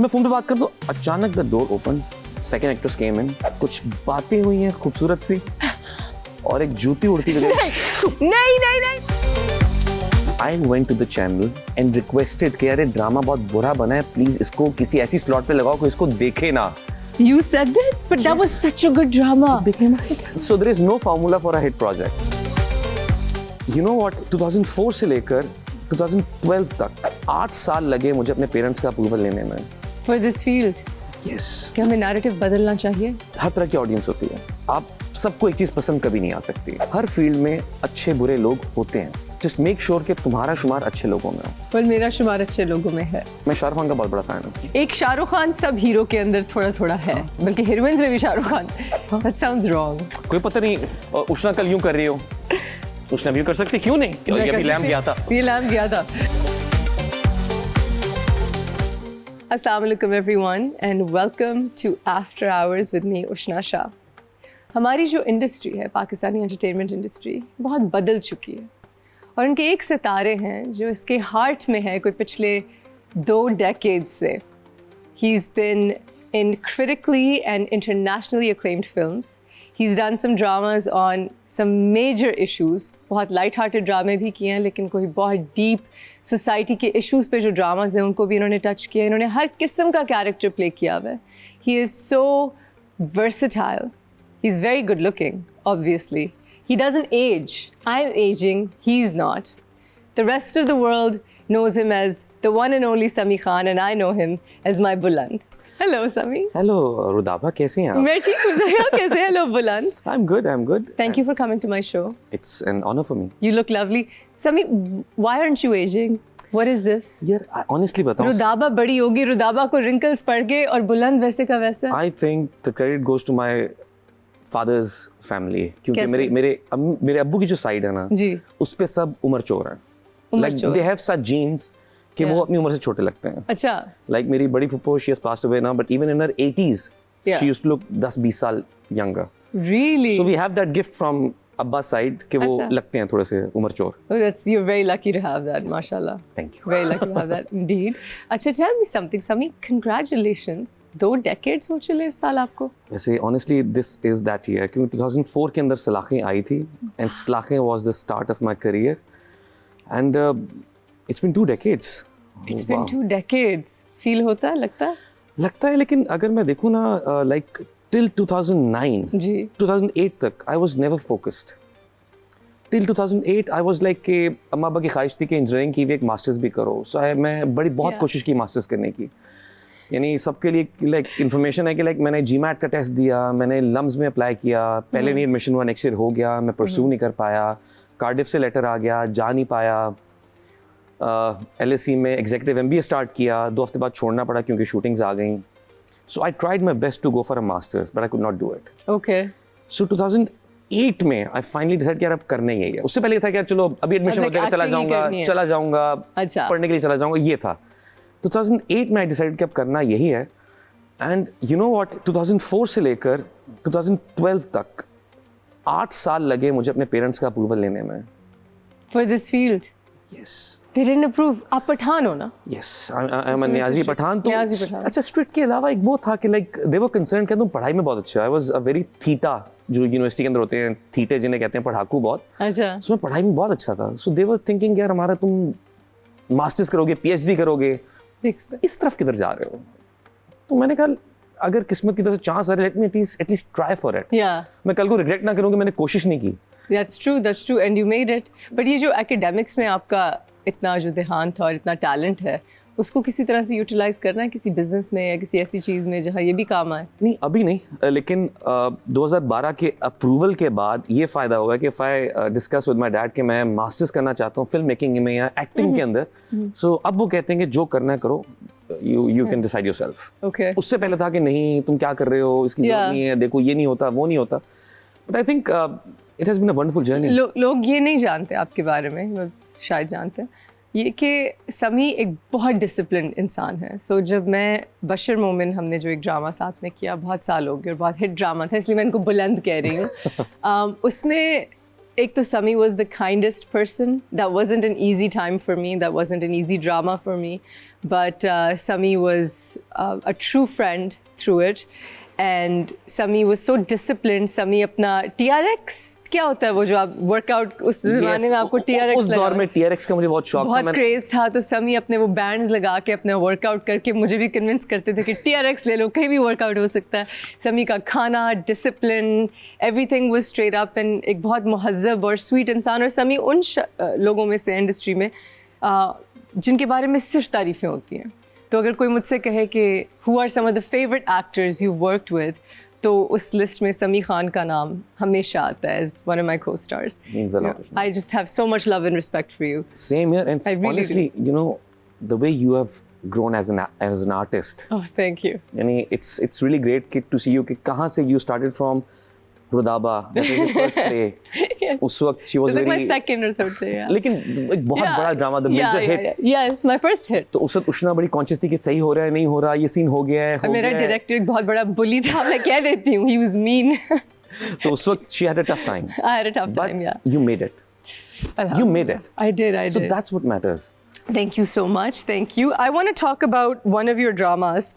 मैं फोन पे बात कर तो अचानक the door open, second actress came in, कुछ बातें हुई हैं खूबसूरत सी और एक जूती उड़ती हुई नहीं I went to the channel and requested कि अरे ड्रामा बहुत बुरा बना है, प्लीज इसको किसी ऐसी स्लॉट पे लगाओ कोई इसको देखे ना. You said this, but that was such a good drama. Became a hit. So there is no formula for a hit project. You know what? 2004 से लेकर 2012 तक 8 साल लगे मुझे अपने पेरेंट्स का अप्रूवल लेने में. For this field. Yes. क्या हमें नैरेटिव बदलना चाहिए? हर तरह की ऑडियंस होती है. आप सबको एक चीज पसंद कभी नहीं आ सकती. हर फील्ड में अच्छे बुरे लोग होते हैं. Just make sure कि तुम्हारा शुमार अच्छे लोगों में हो. well, मेरा शुमार अच्छे लोगों में है. मैं शाहरुख खान का बहुत बड़ा फैन हूँ. एक शाहरुख खान सब हीरो के अंदर थोड़ा थोड़ा है, बल्कि हीरोइंस में भी Shahrukh Khan. That sounds wrong. कोई पता नहीं उष्णा कल यूं कर रही हो. उष्णा भी कर सकती, क्यों नहीं? ये अभी लैम्प गया था. ये लैम्प गया था. Assalamu alaikum everyone and welcome to After Hours with me उष्णा शाह. हमारी जो इंडस्ट्री है, पाकिस्तानी एंटरटेनमेंट इंडस्ट्री, बहुत बदल चुकी है और उनके एक सितारे हैं जो इसके हार्ट में है कोई पिछले 2 decades से. He's been in critically and internationally acclaimed films. He's done some dramas on some major issues. बहुत light-hearted ड्रामे भी किए हैं, लेकिन कोई बहुत deep society के issues पे जो dramas हैं उनको भी इन्होंने touch किया. इन्होंने हर किस्म का character play किया हुआ है. He is so versatile. He's very good looking, obviously. He doesn't age. I'm aging, he's not. The rest of the world knows him as the one and only Sami Khan and I know him as my Buland. Hello, Sami. Hello, रुदाबा, कैसे हैं आप? मैं ठीक हूँ, ज़या कैसे? Hello, Buland. I'm good. Thank you for coming to my show. It's an honor for me. You look lovely. Sami, why aren't you aging? What is this? यार, honestly बताऊँ. रुदाबा बड़ी होगी, रुदाबा को wrinkles पड़ गए और बुलंद वैसे का वैसा. I think the credit goes to my father's family. क्योंकि मेरे अब्बू की जो साइड है ना, जी, उस पे सब उम्र चोर हैं. Like they have such genes कि वो अपनी उम्र से छोटे लगते हैं. अच्छा. Like मेरी बड़ी फुप्पो, she has passed away now, but even in her 80s, she used to look 10-20 साल younger. Really? So we have that gift from अब्बा साइड कि वो लगते हैं थोड़े से उम्र चोर. Oh, you're very lucky to have that, mashallah. Thank you. Very lucky to have that, indeed. अच्छा, tell me something, Sami. Congratulations. 2 decades हो चले इस साल आपको. वैसे honestly this is that year क्योंकि 2004 के अंदर सलाखें आई थी and सलाखें was the start of my career and it's been 2 decades. It's been 2 decades. Feel होता है, लगता है, लेकिन अगर मैं देखूँ ना like till 2009 जी 2008 तक I was never focused. Till 2008 I was like कि अम्मा अब्बा की ख्वाहिश थी कि इंजीनियरिंग की भी एक मास्टर्स भी करो. So मैं बहुत कोशिश की मास्टर्स करने की. यानी सबके लिए लाइक इन्फॉर्मेशन है कि लाइक मैंने जीमैट का टेस्ट दिया, मैंने लम्स में अप्लाई किया, पहले नहीं एडमिशन हुआ, नेक्स्ट ईयर हो गया, मैं परस्यू नहीं कर पाया, कार्डिफ से लेटर आ गया, जा नहीं पाया. LSE में एग्जीक्यूटिव MBA स्टार्ट किया, 2 हफ्ते बाद छोड़ना पड़ा क्योंकि शूटिंग्स आ गई. So I tried my best to go for a master's, but I could not do it. Okay. So 2008 में I finally decided कि यार अब करना ही है. उससे पहले ये था कि यार चलो अभी एडमिशन हो जाएगा, चला जाऊंगा, अच्छा, पढ़ने के लिए चला जाऊंगा, ये था. 2008 में I decided कि अब करना यही है. And you know what? 2004 से लेकर 2012 तक 8 साल लगे मुझे अपने पेरेंट्स का अप्रूवल लेने में. For this field. Yes. They didn't approve. आप पठान हो ना? Yes, I'm a Niazi Pathan. तो अच्छा, स्ट्रिट के अलावा एक वो था कि like they were concerned कि तुम पढ़ाई में बहुत अच्छा है. I was a very theta, जो यूनिवर्सिटी के अंदर होते हैं, थीटे जिन्हें कहते हैं, पढ़ाकू बहुत. अच्छा. So मैं पढ़ाई में बहुत अच्छा था. So they were thinking यार हमारा तुम मास्टर्स करोगे, PhD करोगे, इस तरफ किधर जा रहे हो? तो मैंने कहा अगर किस्मत की तरफ से चांस आ रहा है, let me at least try for it. Yeah. मैं कल को रिग्रेट ना करूँ कि मैंने कोशिश नहीं की. That's true, and you made it. But ये जो academics में आपका इतना जो देहांत और इतना टैलेंट है, उसको किसी तरह से यूटिलाइज करना है किसी बिजनेस में या किसी ऐसी चीज़ में जहाँ ये भी काम आए? नहीं, अभी नहीं, लेकिन 2012 के अप्रूवल के बाद ये फ़ायदा हुआ कि I discuss with my dad कि मैं मास्टर्स करना चाहता हूँ फिल्म मेकिंग में या एक्टिंग के अंदर. सो अब वो कहते हैं कि जो करना है करो, you can decide yourself. Okay. उससे पहले था कि नहीं तुम क्या कर रहे हो, इसकी जरूरत नहीं है, देखो ये नहीं होता, वो नहीं होता. But I think it has been a wonderful journey. लोग ये नहीं जानते आपके बारे में, शायद जानते हैं ये कि समी एक बहुत डिसिप्लिन इंसान है. सो जब मैं बशर मोमिन, हमने जो एक ड्रामा साथ में किया, बहुत साल हो गए और बहुत हिट ड्रामा था, इसलिए मैं इनको बुलंद कह रही हूँ. उसमें एक तो Sami was the kindest person. That wasn't an easy time for me. That wasn't an easy drama for me. But Sami was a true friend through it. And Sami was so disciplined. Sami अपना TRX क्या होता है वो जो आप workout उस ज़माने में आपको TRX उस दौर में TRX का मुझे बहुत शौक था. बहुत क्रेज था. तो Sami अपने वो बैंड्स लगा के अपना वर्कआउट करके मुझे भी कन्विंस करते थे कि TRX ले लो, कहीं भी वर्कआउट हो सकता है. Sami का खाना, discipline, everything was straight up and एक बहुत मुहज़्ज़ब और स्वीट इंसान. और Sami उन लोगों में से इंडस्ट्री में जिनके बारे में सिर्फ तारीफ़ें होती हैं. तो अगर कोई मुझसे कहे कि who are some of the favorite actors you've worked with, तो उस लिस्ट में समी खान का नाम हमेशा आता है as one of my co-stars. Means a lot. I just have so much love and respect for you. Same here, and I really honestly, you know, the way you have grown as an artist. Oh, thank you. यानी it's really great to see you कि कहाँ से you started from Rudaba, that was your first play. Yes. उस वक्त she was It was like very. my second or third day. Yeah. लेकिन एक बहुत बड़ा drama, the major hit. Yes, my first hit. तो उस वक्त उष्णा बड़ी कॉन्शियस थी कि सही हो रहा है, नहीं हो रहा, ये सीन हो गया है, हो मेरा गया है. डायरेक्टर बहुत बड़ा बुली था, मैं कह देती हूँ. He was mean. तो उस वक्त she had a tough time. I had a tough But time. Yeah. you made it. You made it. I did. So that's what matters. Thank you so much. Thank you. I want to talk about one of your dramas,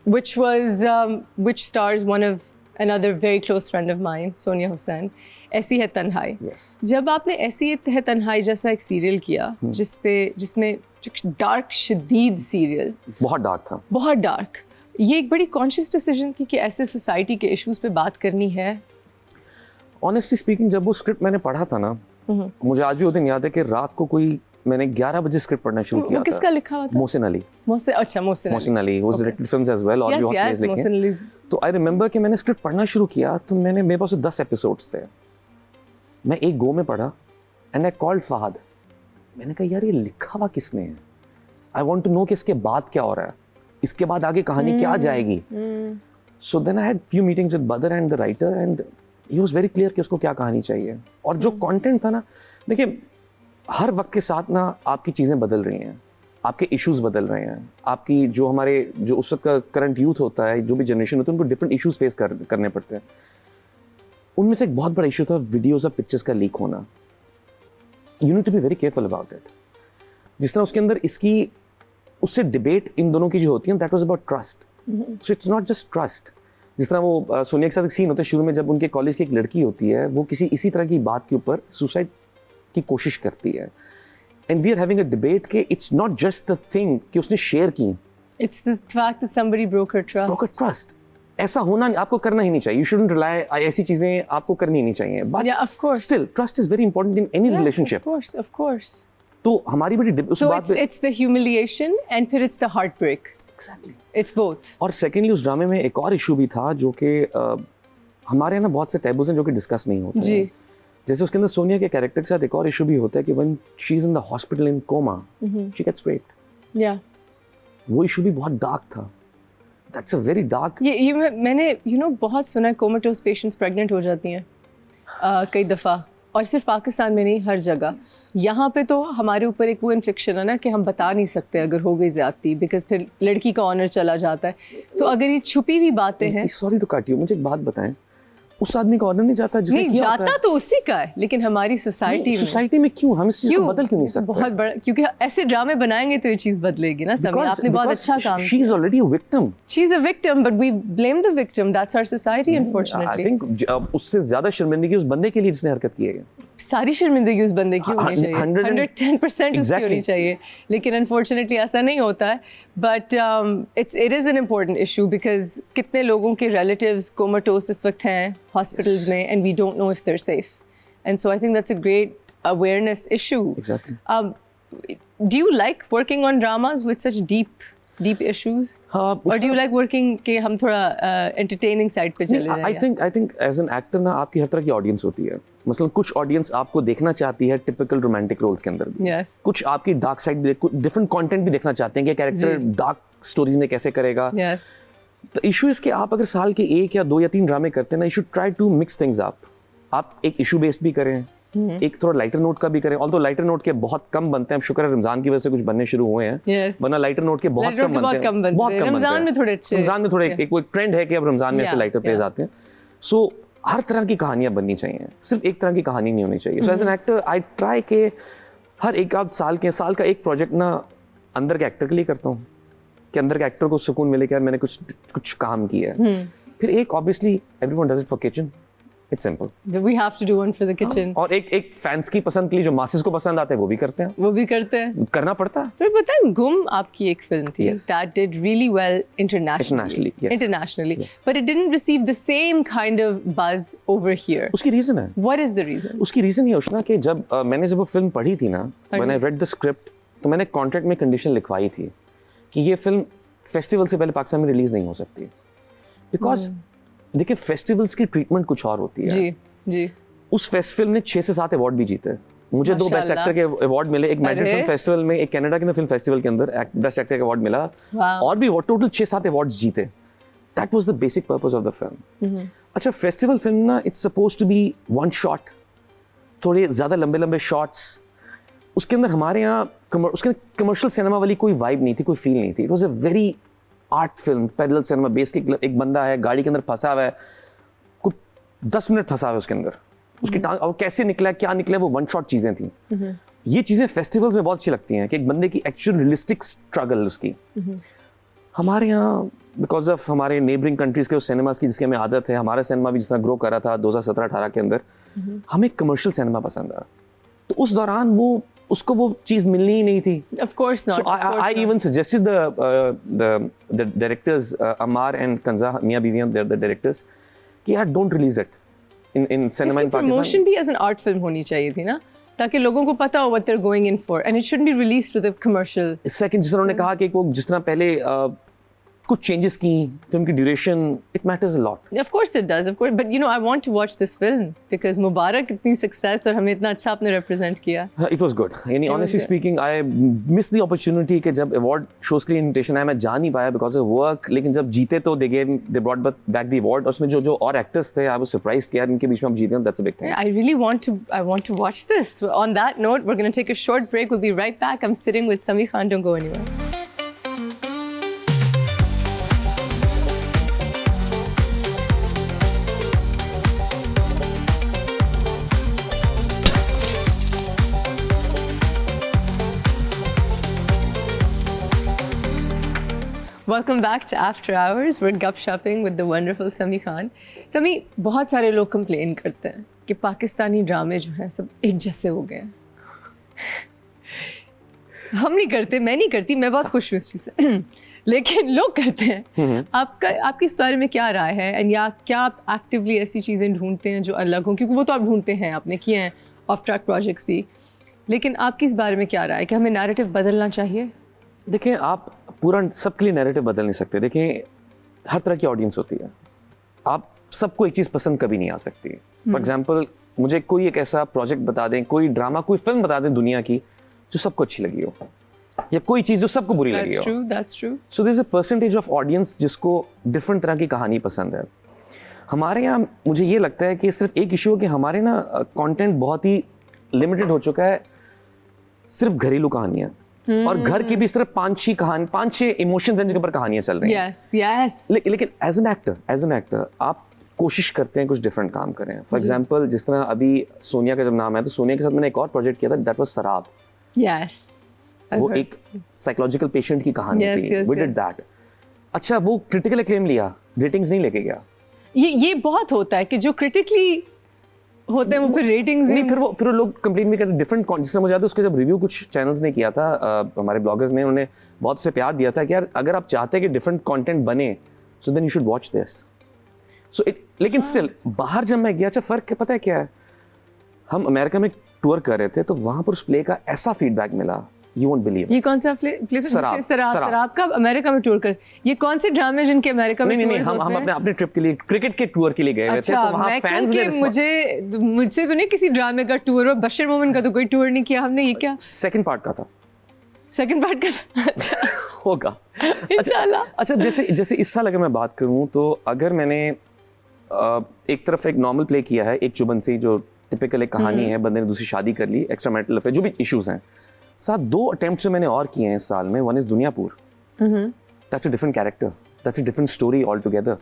which stars one of another very close friend of mine, Sonia Hussain. ऐसी है तन्हाई. Yes. जब आपने ऐसी है तन्हाई जैसा एक सीरियल किया, जिसमें डार्क शदीद सीरियल, बहुत डार्क था. बहुत डार्क. ये एक बड़ी कॉन्शियस डिसीजन थी कि ऐसे सोसाइटी के इश्यूज पे बात करनी है. Honestly speaking, जब वो स्क्रिप्ट मैंने पढ़ा था ना, मुझे आज भी वो दिन याद है कि रात को मैंने 11 बजे स्क्रिप्ट पढ़ना शुरू किया था. किसका लिखा हुआ था? Mohsin Ali. Mohsin Ali was directed films as well, और भी बहुत plays लिखे. मोहसिन अली. तो आई रिमेंबर कि मैंने स्क्रिप्ट पढ़ना शुरू किया तो मेरे पास 10 एपिसोड्स थे. मैं एक गो में पढ़ा एंड आई कॉल्ड फहद. मैंने कहा यार ये लिखा हुआ किसने है? आई वांट टू नो कि इसके बाद क्या हो रहा है, इसके बाद आगे कहानी क्या जाएगी. So then I had few meetings with Badar and the writer and he was very clear कि उसको क्या कहानी चाहिए. और जो कंटेंट था ना, देखिए हर वक्त के साथ ना आपकी चीज़ें बदल रही हैं, आपके इश्यूज़ बदल रहे हैं, आपकी जो उस वक्त का करंट यूथ होता है, जो भी जनरेशन होता है, उनको डिफरेंट इश्यूज़ फेस करने पड़ते हैं. उनमें से एक बहुत बड़ा इशू था वीडियोज़ और पिक्चर्स का लीक होना. You need to be very careful about it. जिस तरह उसके अंदर उससे डिबेट इन दोनों की जो होती है, that was about trust. So it's not just trust. जिस तरह वो सोनिया के साथ एक सीन होता है शुरू में, जब उनके कॉलेज की एक लड़की होती है, वो किसी इसी तरह की बात के ऊपर सुसाइड की कोशिश करती है. And we are having a debate कि it's not just the thing कि उसने शेयर की, it's the fact that somebody broke her trust. ऐसा होना आपको करना ही नहीं चाहिए. यू शुडंट रिलाई, ऐसी चीजें आपको करनी ही नहीं चाहिए. But of course still trust is very important in any relationship. Of course. तो हमारी बड़ी उस बात पे इट्स द ह्यूमिलिएशन एंड फिर it's the heartbreak. Exactly. It's both. और सेकेंडली उस ड्रामे में एक और इशू भी था जो कि हमारे यहाँ ना बहुत से टैबूज हैं जो कि डिस्कस नहीं होते जी. जैसे उसके अंदर सोनिया के कैरेक्टर के साथ एक और इशू भी होता है कि when she is in the hospital in coma, she gets raped. या वो इशू भी बहुत डार्क था. That's a very dark. ये मैंने बहुत सुना है कोमाटोस पेशेंट्स प्रेग्नेंट हो जाती हैं कई दफ़ा, और सिर्फ पाकिस्तान में नहीं, हर जगह. यहाँ पे तो हमारे ऊपर एक वो इन्फ्लिक्शन है ना कि हम बता नहीं सकते अगर हो गई ज़्यादती, बिकॉज फिर लड़की का ऑनर चला जाता है. तो अगर ये छुपी हुई बातें हैं. सॉरी टू कट यू, मुझे एक बात बताएं, उस आदमी का ऑनर नहीं जाता जिसने किया होता है. जाता तो उसी का है, लेकिन हमारी सोसाइटी में क्यों हम इस चीज को बदल क्यों नहीं सकते? बहुत बड़ा, क्योंकि ऐसे ड्रामे बनाएंगे तो ये चीज बदलेगी ना. समी, आपने बहुत अच्छा काम किया. She is already a victim. She is a victim, but we blame the victim. That's our society unfortunately. I think उससे ज्यादा शर्मिंदगी उस बंदे के लिए जिसने हरकत की है. सारी शर्मिंदगी उस बंदे की होनी चाहिए, 110% उसकी होनी चाहिए, लेकिन अनफॉर्चुनेटली ऐसा नहीं होता है. But it is an important issue because कितने लोगों के रिलेटिव्स कोमाटोस इस वक्त हैं हॉस्पिटल्स में, and we don't know if they are safe. And so I think that's a great awareness issue. Exactly. Do you like working on dramas with such deep issues? Or do you like working कि हम थोड़ा entertaining side पे चले जाएं? I think as an actor ना आपकी हर तरह की audience होती है. मसलन कुछ ऑडियंस आपको देखना चाहती है टिपिकल रोमांटिक रोल्स के अंदर भी. Yes. कुछ आपकी डार्क साइड भी, डिफरेंट कंटेंट भी देखना चाहते हैं कि कैरेक्टर डार्क स्टोरीज में कैसे करेगा. Yes. द इशू इज कि आप अगर साल के 1 या 2 या 3 ड्रामे करते हैं ना, you should try to mix things up. आप एक इशू बेस्ड भी करें, एक थोड़ा लाइटर नोट का भी करें. ऑल्दो लाइटर नोट के बहुत कम बनते हैं, शुक्र है रमजान की वजह से कुछ बनने शुरू हुए हैं, वरना लाइटर नोट के बहुत कम बनते हैं. रमजान में थोड़े अच्छे, रमजान में थोड़े एक ट्रेंड है कि अब रमजान में ऐसे लाइटर प्लेज आते हैं. सो हर तरह की कहानियाँ बननी चाहिए, सिर्फ एक तरह की कहानी नहीं होनी चाहिए. So as an actor I try के हर एक आध साल का एक प्रोजेक्ट ना अंदर के एक्टर के लिए करता हूँ कि अंदर के एक्टर को सुकून मिले कि यार मैंने कुछ काम किया है. फिर एक obviously everyone does it for kitchen, it's simple. We have to do one for the kitchen. और एक फैंस की पसंद के लिए जो मासेस को पसंद आते हैं वो भी करते हैं, वो भी करते हैं. करना पड़ता है. फिर पता है गुम आपकी एक फिल्म थी Yes. that did really well internationally. Yes. Internationally. Yes. But it didn't receive the same kind of buzz over here. उसकी रीजन है. What is the reason? उसकी रीजन ये उष्णा कि जब मैंने जब वो फिल्म पढ़ी थी ना, when I read the script, तो मैंने कॉन्ट्रैक्ट में कंडीशन लिखवाई थी कि ये फिल्म फेस्टिवल से पहले पाकिस्तान में रिलीज नहीं हो सकती. बिकॉज देखिए फेस्टिवल्स की ट्रीटमेंट कुछ और होती है. जी. उस फेस्ट फिल्म ने 6 से 7 अवार्ड भी जीते. मुझे 2 बेस्ट माशाल्लाह. एक्टर के अवार्ड मिले, एक मैड्रिड अरे. फिल्म फेस्टिवल में, एक कनाडा के फिल्म फेस्टिवल के अंदर बेस्ट एक्टर का अवार्ड मिला. Wow. और भी टोटल 6-7 अवार्ड्स जीते. That was the basic purpose of the film. अच्छा फेस्टिवल फिल्म ना it's suppose to be one shot, थोड़े ज़्यादा लंबे शॉट्स. उसके अंदर हमारे यहाँ उसके कमर्शियल सिनेमा वाली कोई वाइब नहीं थी, कोई फील नहीं थी. It was a very art film, parallel cinema base. एक बंदा है गाड़ी के अंदर फंसा हुआ है, कुछ 10 मिनट फंसा हुआ है उसके अंदर, उसकी टांग और कैसे निकला क्या निकला वो वन शॉट चीज़ें थी. ये चीज़ें फेस्टिवल्स में बहुत अच्छी लगती हैं कि एक बंदे की एक्चुअल रियलिस्टिक स्ट्रगल उसकी. हमारे यहाँ बिकॉज ऑफ हमारे नेबरिंग कंट्रीज़ के उस सिनेमास की जिसकी हमें आदत है, हमारा सिनेमा भी जिस तरह ग्रो कर रहा था 2017-18 के अंदर, हमें कमर्शियल सिनेमा पसंद आया. तो उस दौरान उसको वो चीज़ मिलनी ही नहीं थी. Of course not. So I even suggested the directors Ammar and Kanza Mia Biviyan, they're the directors, कि यार don't release it in cinema in Pakistan. Promotion भी एज एन आर्ट फिल्म होनी चाहिए थी ना, ताकि लोगों को पता हो what they're going in for, and it shouldn't be released with a commercial. Second, जिस तरह उन्होंने कहा कि वो जिस तरह पहले कुछ चेंजेस की फिल्म की duration, it matters a lot. Of course it does, of course. But you know, I want to watch this film because मुबारक इतनी सक्सेस और हमें इतना अच्छा आपने रिप्रेजेंट किया. It was good. यानी honestly good. speaking, I missed the opportunity कि जब अवार्ड शोज के लिए इन्विटेशन आया मैं जा नहीं पाया because of work. लेकिन जब जीते तो they brought back the award. उसमें जो और एक्टर्स थे, I was surprised कि यार इनके बीच में आप जीते हैं. That's a big thing. I really want to watch this. On that note, we're going to take a short break. We'll be right back. I'm sitting with Sami Khan. Don't go anywhere. Welcome back to After Hours. We're gupshupping with the wonderful Sami Khan. Sami, बहुत सारे लोग complain करते हैं कि पाकिस्तानी ड्रामे जो हैं सब एक जैसे हो गए हैं. हम नहीं करते, मैं नहीं करती, मैं बहुत खुश हूँ इस चीज़ से. लेकिन लोग करते हैं. आपकी इस बारे में क्या राय है? एंड या क्या आप एक्टिवली ऐसी चीज़ें ढूंढते हैं जो अलग हों? क्योंकि वो तो आप ढूंढते हैं, आपने किए हैं ऑफ ट्रैक प्रोजेक्ट्स भी. लेकिन आपकी इस बारे में क्या राय है कि हमें नैरेटिव बदलना चाहिए? देखिए आप पूरा सबके लिए नैरेटिव बदल नहीं सकते. देखिए हर तरह की ऑडियंस होती है, आप सबको एक चीज़ पसंद कभी नहीं आ सकती. फॉर एग्जांपल मुझे कोई एक ऐसा प्रोजेक्ट बता दें, कोई ड्रामा, कोई फिल्म बता दें दुनिया की जो सबको अच्छी लगी हो, या कोई चीज़ जो सबको बुरी लगी हो. That's true. So there is a percentage of audience जिसको डिफरेंट तरह की कहानी पसंद है. हमारे यहाँ मुझे ये लगता है कि सिर्फ एक इशू है कि हमारे ना कंटेंट बहुत ही लिमिटेड हो चुका है, सिर्फ घरेलू कहानियाँ. और घर की भी सिर्फ 5-6 इमोशंस हैं जिनके ऊपर कहानियां चल रही हैं. Yes. लेकिन एज एन एक्टर आप कोशिश करते हैं कुछ डिफरेंट काम करें. फॉर एग्जांपल जिस तरह अभी सोनिया का जब नाम है तो सोनिया के साथ मैंने एक और प्रोजेक्ट किया था, दैट वाज सराब. Yes. वो एक साइकोलॉजिकल पेशेंट की कहानी थी. We did that. अच्छा वो क्रिटिकल एक्लेम लिया, रेटिंग्स नहीं लेके गया. ये बहुत होता है कि जो क्रिटिकली होते हैं वो फिर रेटिंग्स नहीं, फिर वो लोग कंप्लेन भी करते. डिफरेंट जिससे मुझे याद है उसके जब रिव्यू कुछ चैनल्स ने किया था, हमारे ब्लॉगर्स ने, उन्होंने बहुत उसे प्यार दिया था कि यार अगर आप चाहते हैं कि डिफरेंट कंटेंट बने so then you should watch this. So it लेकिन स्टिल बाहर जब मैं गया, अच्छा फ़र्क पता है क्या है, हम अमेरिका में टूर कर रहे थे तो वहाँ पर उस प्ले का ऐसा फीडबैक मिला, यू वोंट बिलीव. ये कौन सा प्ले था? सराब का अमेरिका में टूर कर. ये कौन से ड्रामे जिनके अमेरिका में नहीं, हम अपने ट्रिप के लिए, क्रिकेट के टूर के लिए गए हुए थे. तो वहाँ फैंस ने मुझसे तो नहीं किसी ड्रामे का टूर, और बशीर मोमिन का तो कोई टूर नहीं किया हमने. ये क्या सेकंड पार्ट का था? सेकंड पार्ट का था. अच्छा होगा इंशाल्लाह. अच्छा जैसे इस साल अगर मैं बात करूँ तो अगर मैंने एक तरफ एक नॉर्मल प्ले किया है, एक चुबंसी जो टिपिकल एक कहानी है, बंदे ने दूसरी शादी कर ली, एक्स्ट्रा मैरिटल अफेयर, जो भी इश्यूज हैं, साथ 2 अटेम्प्ट्स जो मैंने और किए हैं इस साल में. One is Duniyapur. That's a different character, that's a different story all together.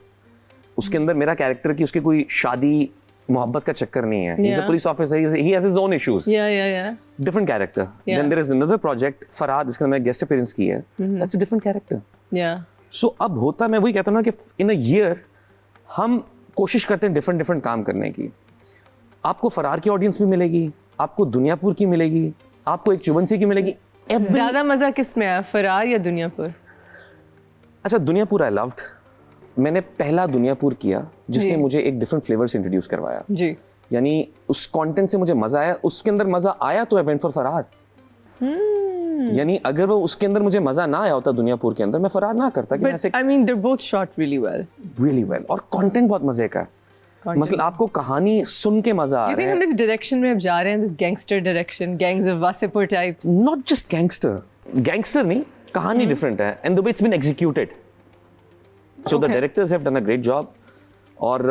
उसके अंदर मेरा कैरेक्टर की उसकी कोई शादी मोहब्बत का चक्कर नहीं है. He's a Yeah. police officer. He has his own issues. Yeah. Different character. Yeah. Then there is another project, Farhad, जिसका मैं guest appearance की है. That's a different character. Yeah. So अब होता मैं वही कहता हूँ ना कि in a year हम कोशिश करते हैं different काम करने की. आपको फरार की ऑडियंस भी मिलेगी, आपको दुनियापुर की मिलेगी, आपको एक चुबंसी की मिलेगी. ज़्यादा मज़ा किस में आया, फरार या दुनियापुर? अच्छा, दुनियापुर आई लव्ड. मैंने पहला दुनियापुर किया जिसने जी. मुझे एक डिफरेंट फ्लेवर से इंट्रोड्यूस करवाया. जी. यानी उस कंटेंट से मुझे मजा आया, उसके अंदर मजा आया तो आई वेंट फॉर फरार. यानी अगर वो उसके अंदर मुझे मजा ना आया होता दुनियापुर के अंदर, मैं फरार ना करता कि But I mean, they're both shot really well. really well. और कंटेंट बहुत मजे का है. Content. मतलब आपको कहानी सुन के मजा आ You think रहा हम है. इस direction में अब जा रहे हैं, this gangster direction, gangs of Wasipur types? Not just gangster नहीं, कहानी डिफरेंट है and the way it's been executed. So the Okay. directors have done a great job. और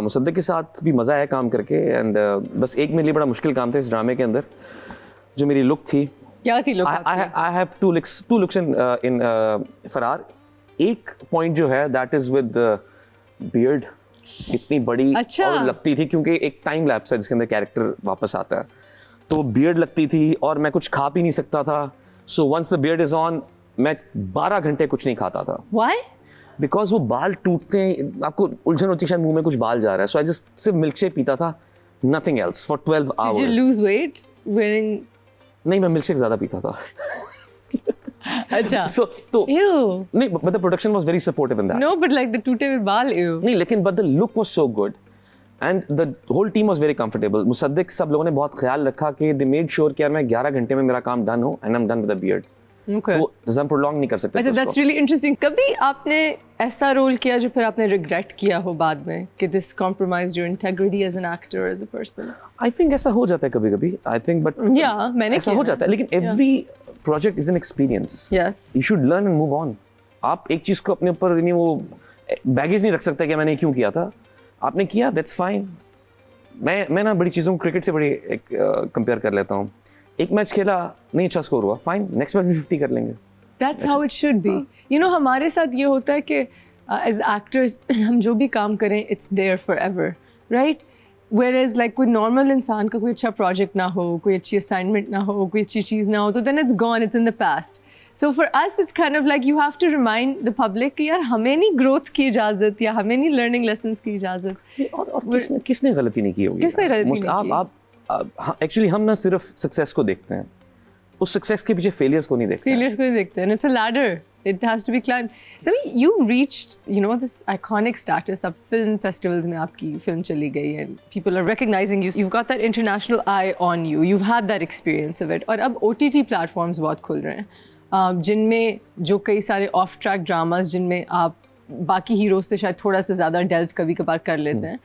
मुसद्दिक के साथ भी मजा आया काम करके एंड बस एक मेरे लिए बड़ा मुश्किल काम था इस ड्रामे के अंदर, जो मेरी लुक थी. क्या थी look I have two looks in फरार. एक पॉइंट जो है that is with the beard. इतनी बड़ी अच्छा. और लगती थी क्योंकि एक टाइम लैप्स है जिसके अंदर कैरेक्टर वापस आता है, तो वो बियर्ड लगती थी और मैं कुछ खा पी नहीं सकता था. So once the beard is on मैं 12 घंटे कुछ नहीं खाता था. Why? बिकॉज वो बाल टूटते हैं, आपको उलझन होती है शायद मुंह में कुछ बाल जा रहा है. सो आई जस्ट सिर्फ मिल्क शेक पीता था, nothing else for 12 Did you hours. lose weight wearing? नहीं, मैं मिल्क शेक ज्यादा पीता था. अच्छा. सो तो Ew. नहीं, but the production was very supportive in that. No, but like the टूटे हुए बाल, ew. नहीं, लेकिन but the look was so good and the whole team was very comfortable. Musaddiq सब लोगों ने बहुत ख्याल रखा कि दे मेड श्योर कि यार मैं 11 घंटे में मेरा काम डन हो and I am done with the beard. Okay. तो हम प्रोलॉन्ग नहीं कर सकते. अच्छा, उसको. that's really interesting. कभी आपने ऐसा रोल किया जो फिर आपने रिग्रेट किया हो बाद में कि this compromised your integrity as an actor, as a person? I think ऐसा हो जाता है कभी कभी. आई थिंक बट Yeah, मैंने ऐसा किया हो है. जाता है, लेकिन every project is an experience. Yes. You should learn and move on. आप एक चीज को अपने ऊपर नहीं, वो बैगेज नहीं रख सकता कि मैंने क्यों किया था. आपने किया, दैट्स फाइन. मैं ना बड़ी चीज़ों को क्रिकेट से बड़ी कंपेयर कर लेता हूँ. एक मैच खेला, नहीं अच्छा स्कोर हुआ, फाइन, नेक्स्ट मैच भी 50 कर लेंगे. That's how it should be. You know, हमारे साथ ये होता है कि as actors हम जो भी काम करें it's there forever, right? Whereas like कोई normal इंसान का कोई अच्छा project ना हो, कोई अच्छी assignment ना हो, कोई अच्छी चीज़ ना हो, तो then it's gone, it's in the past. So for us it's kind of like you have to remind the public कि यार हमें नहीं growth की इजाज़त या हमें नहीं learning lessons की इजाज़त. और किसने गलती नहीं की होगी. किसने गलती नहीं की? आप एक्चुअली हम ना सिर्फ सक्सेस को देखते हैं, उस सक्सेस के पीछे फेलियर्स को नहीं देखते. Failures को ही देखते हैं. It's a ladder. It has to be climbed. So you reached, you know, this iconic status. अब film festivals में आपकी film चली गई and people are recognizing you. You've got that international eye on you. You've had that experience of it. और अब OTT platforms बहुत खुल रहे हैं, जिनमें जो कई सारे off track dramas जिनमें आप बाकी हीरोज से शायद थोड़ा सा ज़्यादा delve कभी कभार कर लेते हैं,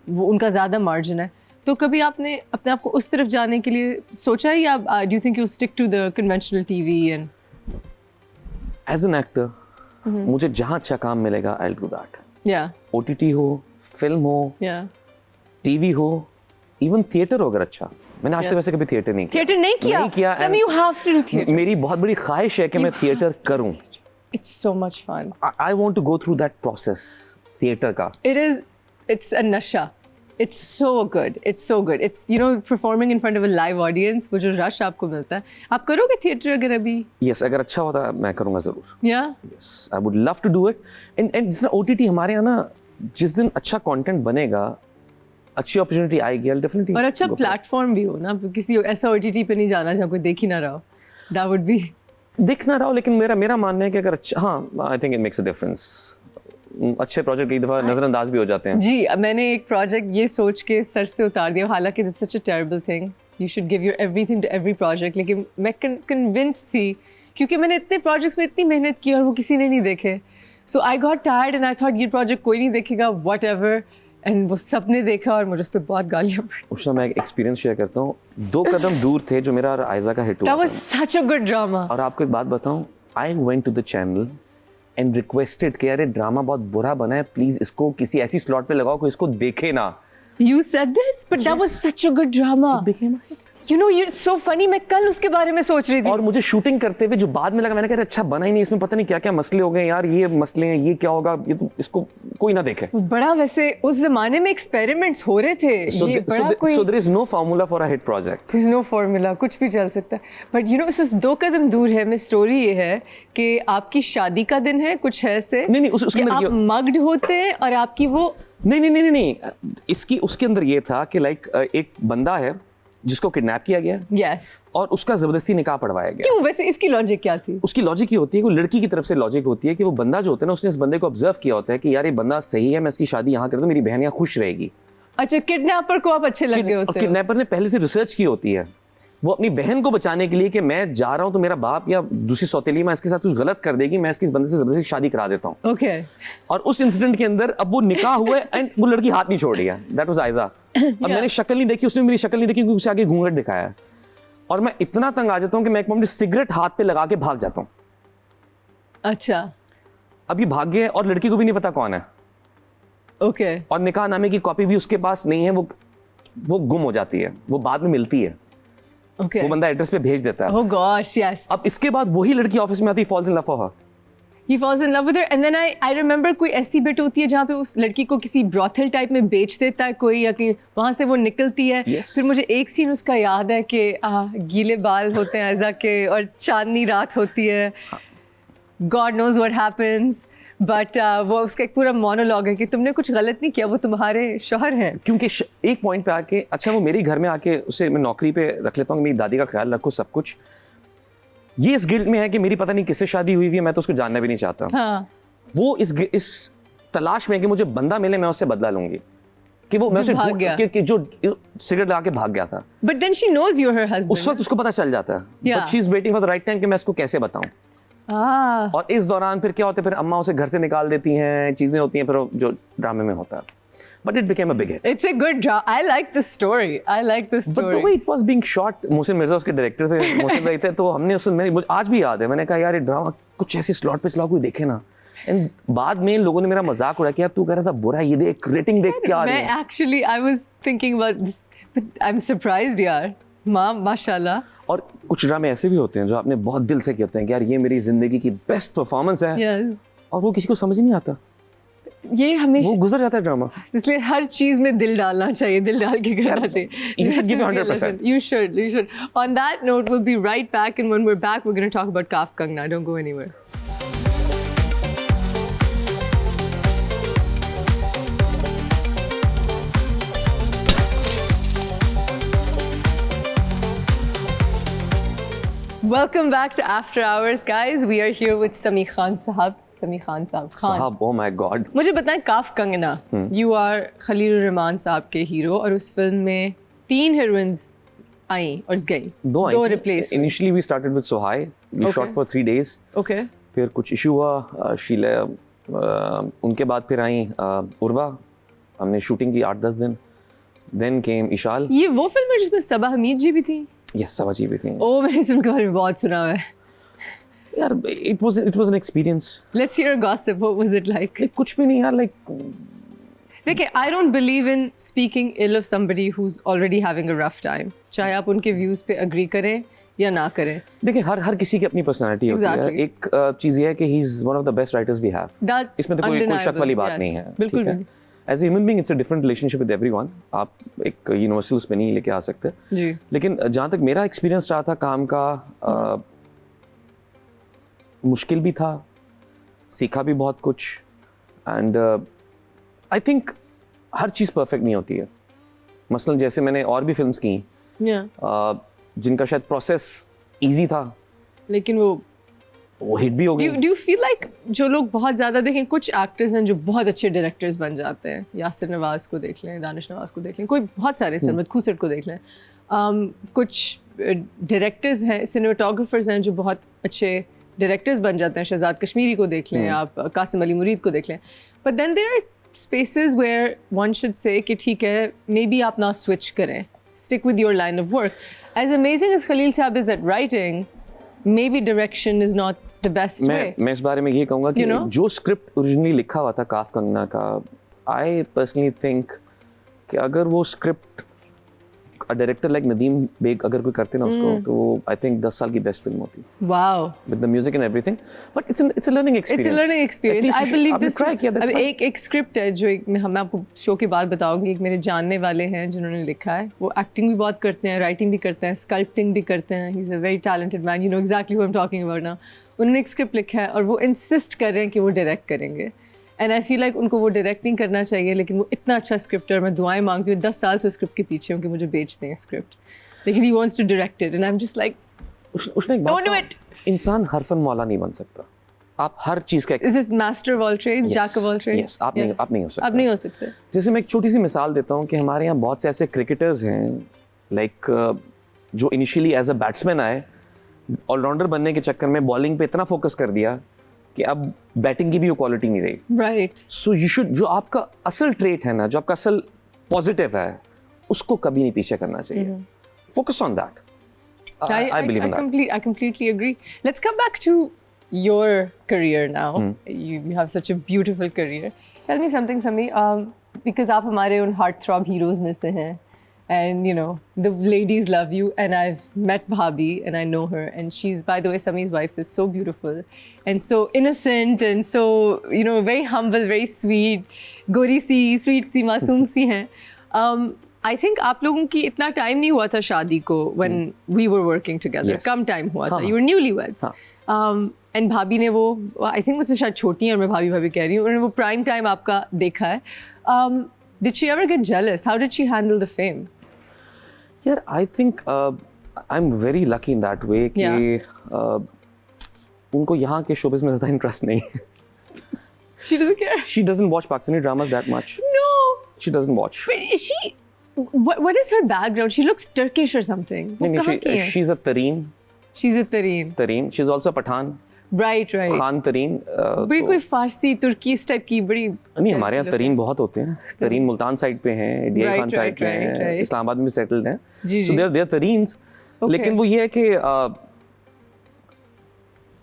वो उनका ज़्यादा मार्जिन है. तो कभी आपने अपने आप को उस तरफ जाने के लिए सोचा है या do you think you stick to the conventional TV? And as an actor मुझे जहाँ अच्छा काम मिलेगा आई विल डू दैट. या ओटीटी हो, फिल्म हो, या टीवी हो, इवन थिएटर हो अगर अच्छा. मैंने आज तक वैसे कभी थिएटर नहीं किया. थिएटर नहीं किया. and you have to do theatre. मेरी बहुत बड़ी ख्वाहिश है कि मैं थिएटर करूं. It's so much fun. I want to go through that process theatre का. It's a nasha. It's so good. It's so good. It's, you know, performing in front of a live audience, वो जो rush आपको मिलता है. आप करोगे theatre अगर अभी? Yes, अगर अच्छा होता मैं करूँगा ज़रूर. Yeah. Yes, I would love to do it. And जिस तरह OTT हमारे यहाँ ना, जिस दिन अच्छा कंटेंट बनेगा, अच्छी अपॉर्चुनिटी आएगी, I'll definitely. और अच्छा प्लेटफॉर्म भी हो ना, किसी ऐसा OTT पे नहीं जाना जहाँ कोई देख ही ना रहा हो. That would be. दिख ना रहा हो, लेकिन मेरा मानना है कि अगर अच्छा, हाँ, I think it makes a difference. अच्छे प्रोजेक्ट कई दफ़ा नज़रअंदाज भी हो जाते हैं. जी, मैंने एक प्रोजेक्ट ये सोच के सर से उतार दिया, हालांकि this such a terrible thing. You should give your everything to every project. लेकिन मैं कन्विंस थी क्योंकि मैंने इतने प्रोजेक्ट्स में इतनी मेहनत की और वो किसी ने नहीं देखे. So I got tired and I thought ये प्रोजेक्ट कोई नहीं देखेगा, वट एवर. एंड वो सब ने देखा और मुझे उस पर बहुत गालियाँ पड़ी. उस समय मैं एक एक्सपीरियंस शेयर करता हूँ. 2 कदम दूर थे जो मेरा और आयजा का हिट हुआ. That was such a good drama. और आपको एक बात बताऊँ, I went to the channel and requested कि अरे ड्रामा बहुत बुरा बना है, प्लीज इसको किसी ऐसी स्लॉट पे लगाओ कोई इसको देखे ना. You said this, but that was such a good drama. You know, it's so funny. मैं कल उसके बारे में सोच रही थी. और मुझे शूटिंग करते हुए जो बाद में लगा, मैंने कहा अच्छा बना ही नहीं, इसमें पता नहीं क्या क्या मसले हो गए यार, ये मसले हैं, ये क्या होगा, ये तो इसको कोई ना देखे. बड़ा वैसे उस जमाने में एक्सपेरिमेंट्स हो रहे थे. ये बड़ा कोई so there is no formula for a hit project. There is no formula, कुछ भी चल सकता है. But you know, इससे 2 कदम दूर है. मैं स्टोरी ये है कि आपकी शादी का दिन है, कुछ है ऐसे. नहीं उसके अंदर आप मग्ड होते हैं और आपकी वो नहीं इसकी उसके अंदर ये था कि लाइक एक बंदा है जिसको किडनैप किया गया. यस. और उसका जबरदस्ती निकाह पढ़वाया गया. क्यों? वैसे इसकी लॉजिक क्या थी? उसकी लॉजिक ये होती है कि लड़की की तरफ से लॉजिक होती है कि वो बंदा जो होता है ना, उसने इस बंदे को ऑब्जर्व किया होता है कि यार ये बंदा सही है, मैं इसकी शादी यहाँ कर दूं, मेरी बहन यहाँ खुश रहेगी. अच्छा, किडनैपर को आप अच्छे लगे होते हो. किडनैपर ने पहले से रिसर्च की होती है, वो अपनी बहन को बचाने के लिए कि मैं जा रहा हूँ तो मेरा बाप या दूसरी सौतेली माँ इसके साथ कुछ गलत कर देगी, मैं इसकी इस बंदे से जबरदस्ती शादी करा देता हूँ. ओके. और उस इंसिडेंट के अंदर अब वो निकाह हुआ है एंड वो लड़की हाथ नहीं छोड़ रही है. दैट वाज आयजा. अब मैंने शक्ल नहीं देखी, उसने मेरी शक्ल नहीं देखी क्योंकि उसे आगे घूंघट दिखाया है. और मैं इतना तंग आ जाता हूँ कि मैं एक मोमेंट सिगरेट हाथ पे लगा के भाग जाता हूँ. अच्छा. अब ये भाग गया और लड़की को भी नहीं पता कौन है. ओके. और निकाह नामे की कॉपी भी उसके पास नहीं है, वो गुम हो जाती है, वो बाद में मिलती है. Okay. वो बंदा एड्रेस पे भेज देता है. Oh gosh, yes. अब इसके बाद वही लड़की ऑफिस में आती, falls in love for her. He falls in love with her and then I remember कोई ऐसी बिट होती है जहाँ पे उस लड़की को किसी ब्रॉथल टाइप में बेच देता है कोई, या कि वहाँ से वो निकलती है. Yes. फिर मुझे एक सीन उसका याद है कि गीले बाल होते हैं ऐसा के और चांदनी रात होती है. God knows what happens. But वो उसका एक पूरा मोनोलॉग है कि तुमने कुछ गलत नहीं किया, वो तुम्हारे शौहर हैं. क्योंकि एक पॉइंट पे आके, अच्छा वो मेरे घर में आके उसे मैं नौकरी पे रख लेता हूँ कि मेरी दादी का ख्याल रखो सब कुछ. ये इस गिल्ट में है कि मेरी पता नहीं किससे शादी हुई हुई है, मैं तो उसको जानना भी नहीं चाहता. हाँ. वो इस तलाश में कि मुझे बंदा मिले, मैं उससे बदला लूंगी कि वो मैं उसे कि जो सिगरेट लगा के भाग गया था. But then she knows you are her husband. उस वक्त उसको पता चल जाता है, but she is waiting for the right time कि मैं इसको कैसे बताऊं. और इस दौरान फिर क्या होता है, फिर अम्मा उसे घर से निकाल देती हैं, चीजें होती हैं, फिर जो ड्रामे में होता है. But it became a big hit. It's a good drama. I like this story. But the way it was being shot, Mohsin Mirza उसके डायरेक्टर थे, मोहसिन भाई थे, तो हमने मुझे आज भी याद है, मैंने कहा यार ये ड्रामा कुछ ऐसे स्लॉट पे चलाओ, कोई देखे ना. एंड बाद में लोगों ने मेरा मजाक उड़ाया कि यार तू कह रहा था बुरा, ये देख रेटिंग देख क्या आ रही है. Actually I was thinking about this, but I'm surprised यार. माशाल्लाह. और कुछ ड्रामे ऐसे भी होते हैं जो आपने बहुत दिल से किए होते हैं कि यार ये मेरी जिंदगी की बेस्ट परफॉर्मेंस है. Yes. और वो किसी को समझ ही नहीं आता, ये हमेशा वो गुजर जाता है ड्रामा. इसलिए हर चीज में दिल डालना चाहिए, दिल डाल के करना चाहिए. You should give 100%. You should. On that note, we'll be right back, and when we're back, we're going to talk about Kaaf Kangna. Don't go anywhere. Welcome back to After Hours, guys. We are here with Sami Khan Sahab. Sami Khan Sahab. साहब, oh my God. मुझे बताएं, काफ Kangana, you are Khalil Rahman साहब के hero, और उस film में 3 heroines आई और गई. 2 replace. Initially we started with Sohai. We shot for 3 days. Okay. फिर कुछ इशू हुआ, शीला, उनके बाद फिर आई उर्वा, हमने शूटिंग की 8-10 दिन. Then came Ishal. ये वो फिल्म है जिसमें सबा हमीद जी भी थी? Yes, सबा जी भी थी. ओह, मैंने उनके बारे में बहुत सुना है. यार it was an experience. Let's hear a gossip. What was it like? कुछ भी नहीं यार, like देखिए, I don't believe in speaking ill of somebody who's already having a rough time. चाहे आप उनके व्यूज पे agree करें या ना करें. देखिए हर किसी की अपनी पर्सनालिटी होती है. एक चीज ये है कि he is one of the best writers we have. इसमें तो कोई शक वाली बात नहीं है. बिल्कुल. As a human being, it's a different relationship with everyone. आप एक यूनिवर्सल उस पे नहीं लेके आ सकते. जी. लेकिन जहाँ तक मेरा एक्सपीरियंस रहा था काम का, मुश्किल भी था, सीखा भी बहुत कुछ. And I think her cheese perfect नहीं होती है. मसलन जैसे मैंने और भी फिल्म्स की जिनका शायद प्रोसेस इजी था, लेकिन वो हिट भी हो गई. Do you feel like जो लोग बहुत ज़्यादा देखें, कुछ एक्टर्स हैं जो बहुत अच्छे डायरेक्टर्स बन जाते हैं. यासिर नवाज़ को देख लें, दानिश नवाज़ को देख लें, कोई बहुत सारे, सरमद खूसट को देख लें. कुछ डायरेक्टर्स हैं, सिनेमाटोग्राफर्स हैं जो बहुत अच्छे डायरेक्टर्स बन जाते हैं. शहजाद कश्मीरी को देख लें आप, कासिम अली मुरीद को देख लें. But then there are spaces where one should say कि ठीक है, मे बी आप ना स्विच करें, stick with your line of work. As amazing as Khalil Sahab is at writing, maybe direction is not the best way. मैं इस बारे में ये कहूँगा कि जो स्क्रिप्ट ओरिजिनली लिखा हुआ था काफ कंगना का, I personally think कि अगर वो script a director like Nadeem Beg अगर कोई करते ना उसको तो I think 10 साल की best film होती Wow. with the music and everything but it's a learning experience. It's a learning experience. I believe this. try किया that's अब fine. एक स्क्रिप्ट है जो मैं आपको शो के बाद बताऊंगी, एक मेरे जानने वाले हैं जिन्होंने लिखा है, वो एक्टिंग भी बहुत करते हैं, राइटिंग भी करते हैं, स्कल्पटिंग भी करते हैं, he is a very talented man, you know exactly what I am talking about now. उन्होंने एक स्क्रिप्ट लिखा है और वो इंसिस्ट कर रहे हैं कि वो डायरेक्ट करेंगे, एंड आई फील लाइक उनको वो डायरेक्ट नहीं करना चाहिए, लेकिन वो इतना अच्छा स्क्रिप्ट है और मैं दुआएं मांगती हूँ 10 साल से स्क्रिप्ट के पीछे हूँ कि मुझे बेच दें स्क्रिप्ट, लेकिन he wants to direct it and I am just like उसने एक बात कहा, इंसान हर फन वाला नहीं बन सकता, आप हर चीज़ का is this master of all trades, jack of all trades? Yes, आप नहीं हो सकते। आप नहीं हो सकते। जैसे मैं एक छोटी सी मिसाल देता हूँ कि हमारे यहाँ बहुत से ऐसे क्रिकेटर्स हैं लाइक जो इनिशियली एज अ बैट्समैन आए, ऑलराउंडर बनने के चक्कर में बॉलिंग पे इतना फोकस कर दिया कि अब बैटिंग की भी वो क्वालिटी नहीं रही। राइट। सो यू शुड, जो आपका असल ट्रेट है ना, जो आपका असल पॉजिटिव है, उसको कभी नहीं पीछे करना चाहिए। Focus on that. I believe in that. I completely agree. Let's come back to your career now. You have such a beautiful career. Tell me something, Sami, because आप हमारे उन heartthrob heroes में से हैं, and you know the ladies love you, and I've met Bhabhi and I know her, and she's, by the way, Sami's wife is so beautiful and so innocent and so, you know, very humble, very sweet, गोरी सी, sweet सी, मासूम सी हैं। I think आप लोगों की इतना time नहीं हुआ था शादी को when we were working together. Yes. Come time हुआ था, हाँ. you were newlyweds. हाँ. And भाभी ने वो, I think मुझसे शायद छोटी हैं और मैं भाभी भाभी कह रही हूँ, उन्होंने वो प्राइम टाइम आपका देखा है। Did she ever get jealous? How did she handle the fame? Yeah, I think I'm very lucky in that way कि उनको यहाँ के showbiz में ज़्यादा इंटरेस्ट नहीं है। She doesn't care. She doesn't watch Pakistani dramas that much. No. She doesn't watch. But is she? What is her background? She looks Turkish or something. वो कहाँ की है? She's a Tareen. She's a Tareen. Tareen. She's also a Pathan. Right. Khan Tareen. बड़ी कोई फारसी तुर्की इस type की बड़ी नहीं, हमारे यहाँ तरीन बहुत होते हैं। तरीन मुल्तान साइड पे हैं, डीआई खान साइड पे हैं, इस्लामाबाद में सेटल्ड हैं। So they're तरीन्स। लेकिन वो ये है कि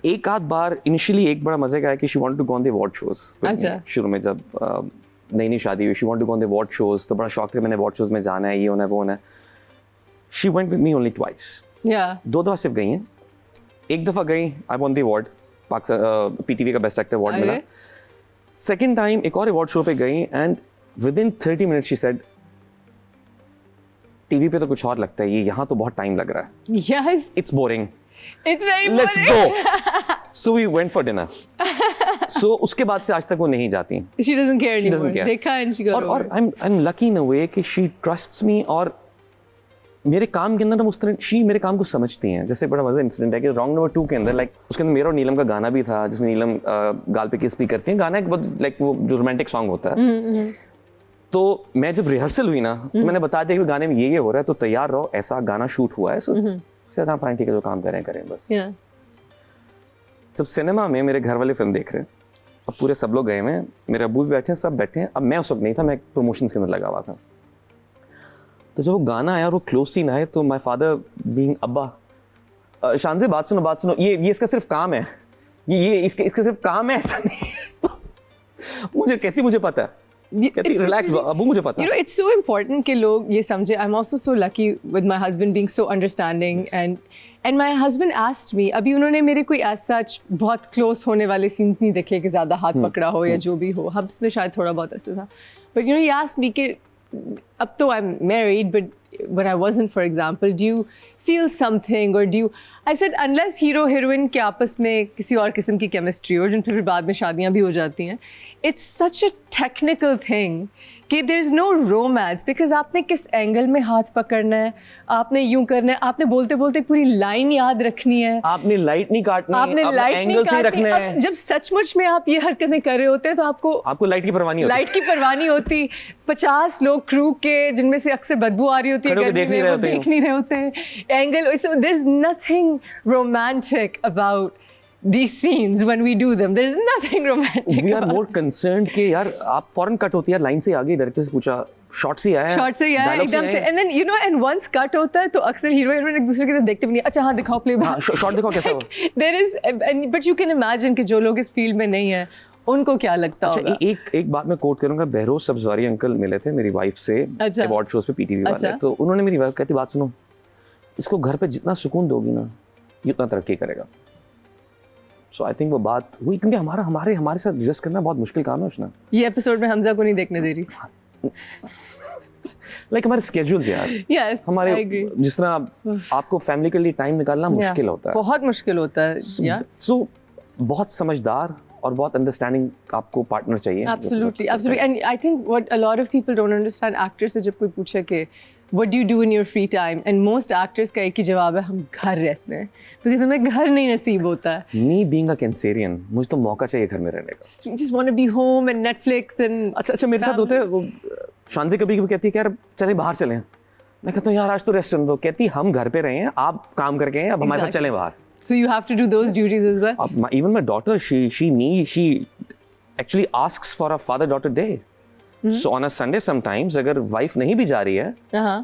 एक आध बार इनिशियली एक बड़ा मजे का है कि she wanted to go on the award shows। अच्छा। शुरू में जब नई शादी हुई, she wanted to go on the award shows, तो बड़ा शौक था मैंने award shows में जाना है, ये होना है वो होना है। She went with me only twice। Yeah। 2 दफा सिर्फ गई हैं। एक दफा गई, I won the award, PTV का बेस्ट एक्टर अवार्ड मिला। सेकेंड टाइम एक और अवार्ड शो पे गई and with in 30 minutes she said, TV पे तो कुछ और लगता है, ये यहाँ तो बहुत टाइम लग रहा है। Yes। It's boring। It's very boring। Let's go। So we went for dinner। So उसके बाद से आज तक वो नहीं जाती। She doesn't care anymore। doesn't care। देखा and she got over। और I'm lucky in a way कि she trusts me और मेरे काम के अंदर ना उस तरह शी मेरे काम को समझती हैं। जैसे बड़ा मज़ा इंसिडेंट है कि रॉन्ग नंबर 2 के अंदर लाइक उसके अंदर मेरा और नीलम का गाना भी था जिसमें नीलम गाल पे किस भी करती हैं। गाना एक बहुत लाइक वो जो रोमांटिक सॉन्ग होता है। तो मैं जब रिहर्सल हुई ना तो मैंने बता दिया कि गाने में ये हो रहा है तो तैयार रहो, ऐसा गाना शूट हुआ है। सो हाँ फाइन ठीक है, जो काम करें बस। जब सिनेमा में मेरे घर वाले फिल्म देख रहे हैं, अब पूरे सब लोग गए हुए हैं, मेरे अब्बू भी बैठे हैं, सब बैठे हैं। अब मैं उस वक्त नहीं था, मैं प्रमोशंस के अंदर लगा हुआ था। तो जब वो गाना आया और वो क्लोज सीन आए तो माय फादर बीइंग अब्बा, शान से बात सुनो, ये इसका सिर्फ काम है, ये इसका सिर्फ काम है, ऐसा नहीं। तो मुझे कहती मुझे पता है, कहती रिलैक्स अब्बू मुझे पता है। You know, it's so important कि लोग ये समझे। I'm also so lucky with my husband being so understanding and my husband asked me, अभी उन्होंने मेरे कोई as such बहुत क्लोज होने वाले सीन्स नहीं देखे कि ज़्यादा हाथ पकड़ा हो या जो भी हो। हब्स में शायद थोड़ा बहुत ऐसा था, but you know he asked me कि अब तो I'm married, but when I wasn't, for example, do you feel something or do you? I said unless hero heroine के आपस में किसी और किस्म की chemistry हो, जिन फिर बाद में शादियाँ भी हो जाती हैं, it's such a technical thing कि there is no romance because आपने किस एंगल में हाथ पकड़ना है, आपने यूं करना है, आपने बोलते बोलते पूरी लाइन याद रखनी है, आपने लाइट नहीं काटनी, आपने लाइट एंगल से रखना है। जब सचमुच में आप ये हरकतें कर रहे होते हैं तो आपको लाइट की परवाह नहीं होती। लाइट की परवाह नहीं होती। 50 लोग क्रू के जिनमें से अक्सर बदबू आ रही होती है, देख नहीं रहे होते हैं angle. So there's nothing romantic about these scenes when we do them. There's nothing romantic. We are more concerned कि यार आप फौरन कट होती है, लाइन से आगे डायरेक्टर से पूछा, शॉट से आया एकदम से, and then you know and once cut होता है तो अक्सर हीरो हीरोइन एक दूसरे की तरफ देखते भी नहीं, अच्छा हाँ दिखाओ प्ले, शॉट दिखाओ कैसा हो। There is, but you can imagine कि जो लोग इस फील्ड में नहीं है उनको क्या लगता अच्छा होगा? एक बात मैं कोट करूंगा, बहरोज सब्जवारी अंकल मिले थे मेरी वाइफ से अच्छा। अवार्ड शोज पे पीटीवी वाले, अच्छा। तो उन्होंने मेरी वाइफ कहती बात सुनो, इसको घर पे जितना सुकून दोगी ना ये उतना तरक्की करेगा। सो आई थिंक वो बात हुई, क्योंकि हमारे साथ एडजस्ट करना बहुत मुश्किल काम है उसना। ये एपिसोड में हमजा को नहीं देखने दे रही। लाइक हमारे स्केड्यूल्स यार, Yes, I हमारे agree. जिस तरह आपको फैमिली के लिए टाइम निकालना मुश्किल होता है, बहुत मुश्किल होता है यार। सो बहुत समझदार और बहुत अंडरस्टैंडिंग आपको पार्टनर चाहिए। Absolutely, absolutely. And I think what a lot of people don't understand, actors से जब कोई पूछे कि what do you do in your free time, and most actors का एक ही जवाब है, हम घर रहते हैं, because हमें घर नहीं नसीब होता है। Me being a Cancerian, मुझे तो मौका चाहिए घर में रहने का। We just want to be home and Netflix and अच्छा मेरे साथ होते हैं वो, शांति कभी कभी कहती है कि यार चलें बाहर चलें, मैं कहता हूँ यार आज तो रेस्टोरेंट दो, कहती हम घर पे रहे हैं, आप काम करके हैं, अब हमारे साथ चलें बाहर। So you have to do those duties as well. Even my daughter, she actually asks for a father-daughter day. So on a Sunday sometimes, अगर wife नहीं भी जा रही है,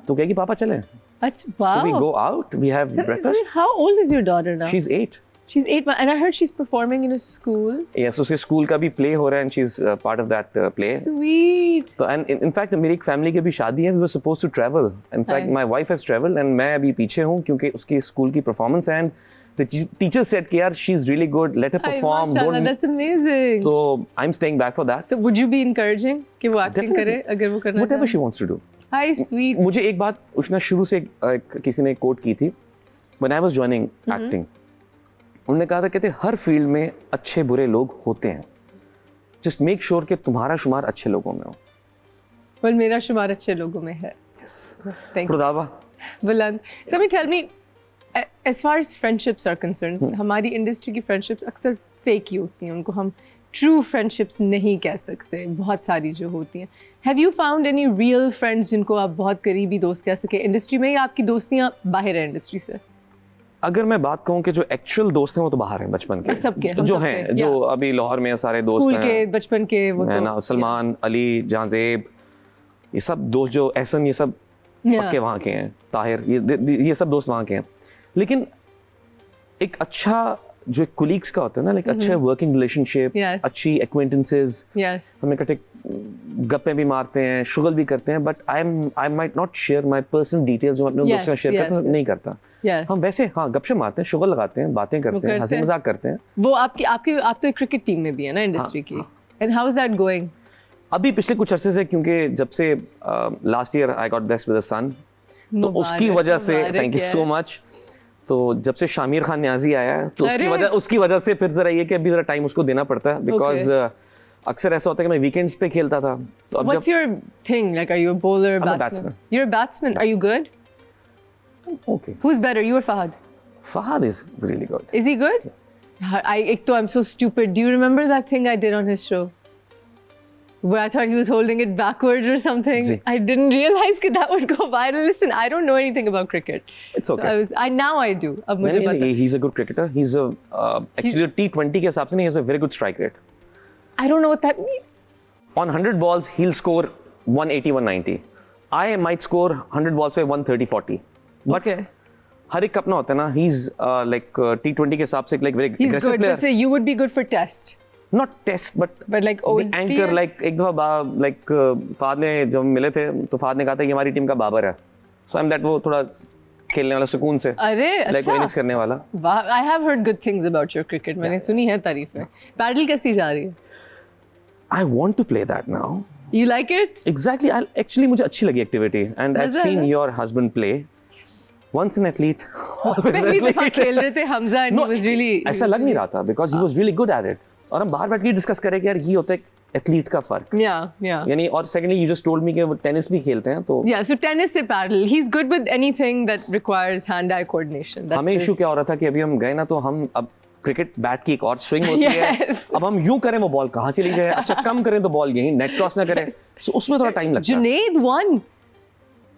तो कहेगी पापा चलें। अच्छा, wow. So we go out, we have breakfast. How old is your daughter now? She's 8. She's 8, and I heard she's performing in a school. Yes, उसके स्कूल का भी play हो रहा है, and she's part of that play. Sweet. तो and in fact मेरी एक family की भी शादी है, we were supposed to travel. In fact my wife has traveled and मैं अभी पीछे हूँ क्योंकि उसकी स्कूल की performance है, and the teacher said कि यार she's really good, let her perform. Mashallah, that's amazing. So I'm staying back for that. So would you be encouraging कि वो acting करे अगर वो करना Whatever she wants to do. Hi, sweet. मुझे एक बात उष्णा शुरू से किसी ने कोट की थी, when I was joining acting, उन्होंने कहा था कहते हर फील्ड में अच्छे बुरे लोग होते हैं, just make sure कि तुम्हारा शुमार अच्छे लोगों में हो। Well, मेरा शुमार अच्छे लोगों में है। Yes. Thank you. प्रदावा। Buland. So tell me, as far as friendships are concerned, हमारी इंडस्ट्री की फ्रेंडशिप्स अक्सर फेक ही होती हैं, उनको हम ट्रू फ्रेंडशिप्स नहीं कह सकते, बहुत सारी जो होती हैं। Have you found any real friends जिनको आप बहुत करीबी दोस्त कह सके इंडस्ट्री में, या आपकी दोस्तियाँ बाहर है इंडस्ट्री से? अगर मैं बात कहूँ कि जो एक्चुअल दोस्त हैं वो तो बाहर हैं बचपन के, सबके जो हैं, जो अभी लाहौर में सारे दोस्त स्कूल हैं, के बचपन के, वो है तो ना, सलमान, अली, जहांजेब, ये सब दोस्त, जो एहसन, ये सब पक्के वहाँ के हैं, ताहिर, ये सब दोस्त वहाँ के हैं। लेकिन एक अच्छा जो एक कोलीग्स का होता है ना, लाइक अच्छा वर्किंग रिलेशनशिप, अच्छी एक्वेंटेंसेस, हम इकट्ठे गप्पे भी मारते हैं, शुगल भी करते हैं, but I might not share my personal details, जो अपने दोस्तों से शेयर करता हूं, नहीं करता। हम वैसे हाँ गपशप मारते हैं, शुगल लगाते हैं, बातें करते हैं, हंसी मजाक करते हैं। वो आप तो एक क्रिकेट टीम में भी है ना इंडस्ट्री की, and how is that going? अभी पिछले कुछ अरसे से, क्योंकि जब से last year I got blessed with a son, तो उसकी वजह से, थैंक यू सो मच, तो जब से शामिर खान न्याजी आया है, तो उसकी वजह से फिर जरा ये कि अभी जरा टाइम उसको देना पड़ता है, बिकॉज अक्सर ऐसा होता है कि मैं वीकेंड्स पे खेलता था, तो अब What's your thing? Like, are you a bowler or batsman? You're a batsman. Are you good? Okay. Who's better, you or Fahad? Fahad is really good. Is he good? I'm so stupid. Do you remember that thing I did on his show? Where I thought he was holding it backwards or something. I didn't realize that would go viral. Listen, I don't know anything about cricket. It's okay. So now I do. अब मुझे पता. He's a good cricketer. He's actually T20 के हिसाब से he has a very good strike rate. I don't know what that means. On 100 balls, he'll score 180, 190. I might score 100 balls पे 130, 40. But okay. हर एक अपना होता है ना. He's like T20 के हिसाब से like very He's aggressive good. player. So you would be good for test. Not test, but like the anchor. Like एक दफा like फाद ने जब मिले थे तो फाद ने कहा था कि हमारी टीम का बाबर है. So I'm that वो थोड़ा खेलने वाला सुकून से. अरे like अच्छा. innings करने वाला. वाह, I have heard good things about your cricket. मैंने सुनी है तारीफें. पैडल कैसी जा रही है? I want to play that now. You like it? Exactly. Actually मुझे अच्छी लगी activity, and I've seen your husband play. Once an athlete, always an athlete. खेल रहे थे Hamza, and he was really. ऐसा लग नहीं रहा था because he was really good at it. और हम बाहर बैठ के डिस्कस करें कि यार ये होता है एथलीट का फर्क. यानी और secondly you just told me कि वो टेनिस भी खेलते हैं तो. Yeah, so tennis से padel. He's good with anything that requires hand-eye coordination. हमें इशू क्या हो रहा था कि अभी हम गए ना तो हम अब क्रिकेट बैट की एक और स्विंग होती है. अब हम यूं करें वो बॉल कहाँ चली जाए. अच्छा कम करें तो बॉल यहीं नेट क्रॉस ना करें. So उसमें थोड़ा टाइम लगता है. Junaid won.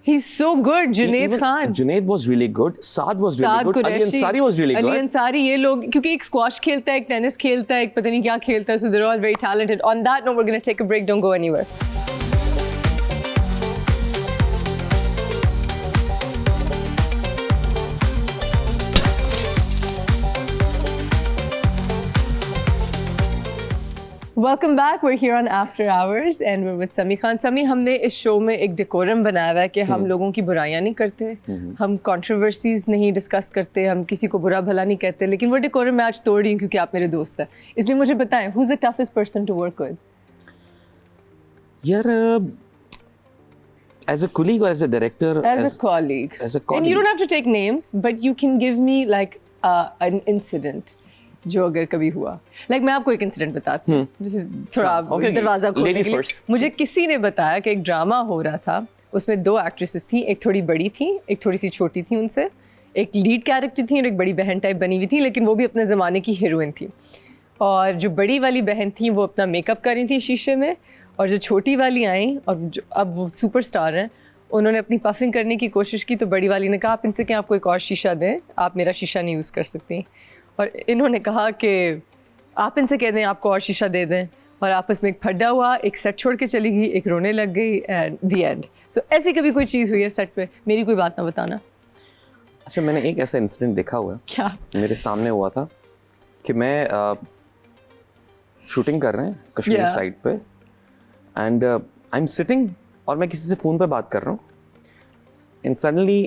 He's so good, Junaid Khan. Junaid was really good. Saad was really good. Ali Ansari was really good. Ali Ansari, ये लोग क्योंकि एक स्क्वाश खेलता है, एक टेनिस खेलता है, एक पता नहीं क्या खेलता है. So they're all very talented. On that note, we're going to take a break. Don't go anywhere. Welcome back. We're here on After Hours and we're with Sami Khan. Sami, हमने इस शो में एक decorum बनाया हुआ है कि हम लोगों की बुराइयां नहीं करते, हम कंट्रोवर्सीज नहीं डिस्कस करते, हम किसी को बुरा भला नहीं कहते, लेकिन वो डेकोरम मैं आज तोड़ रही हूँ क्योंकि आप मेरे दोस्त हैं. इसलिए मुझे बताएं, who's the toughest person to work with? यार as a colleague or as a director? As a colleague. As a colleague. And you don't have to take names, but you can give me like an incident. जो अगर कभी हुआ, like मैं आपको एक incident बताती हूँ, जैसे थोड़ा दरवाजा खोलने के लिए. मुझे किसी ने बताया कि एक ड्रामा हो रहा था, उसमें 2 एक्ट्रेसेस थी, एक थोड़ी बड़ी थी, एक थोड़ी सी छोटी थी उनसे, एक लीड कैरेक्टर थी और एक बड़ी बहन टाइप बनी हुई थी, लेकिन वो भी अपने ज़माने की हीरोइन थी. और जो बड़ी वाली बहन थी वो अपना मेकअप कर रही थी शीशे में, और जो छोटी वाली आई और अब वो सुपरस्टार हैं, उन्होंने अपनी पफिंग करने की कोशिश की, तो बड़ी वाली ने कहा आप इनसे क्या आपको एक और शीशा दें, आप मेरा शीशा नहीं यूज़ कर सकती. और इन्होंने कहा कि आप इनसे कह दें आपको और शीशा दे दें, और आपस में एक फड्डा हुआ, एक सेट छोड़ के चली गई, एक रोने लग गई एंड द एंड. सो ऐसी कभी कोई चीज़ हुई है सेट पे? मेरी कोई बात ना बताना. अच्छा, मैंने एक ऐसा इंसिडेंट देखा हुआ है. क्या? मेरे सामने हुआ था कि मैं शूटिंग कर रहे हैं कश्मीर साइड पे एंड आई एम सिटिंग और मैं किसी से फ़ोन पे बात कर रहा हूँ and suddenly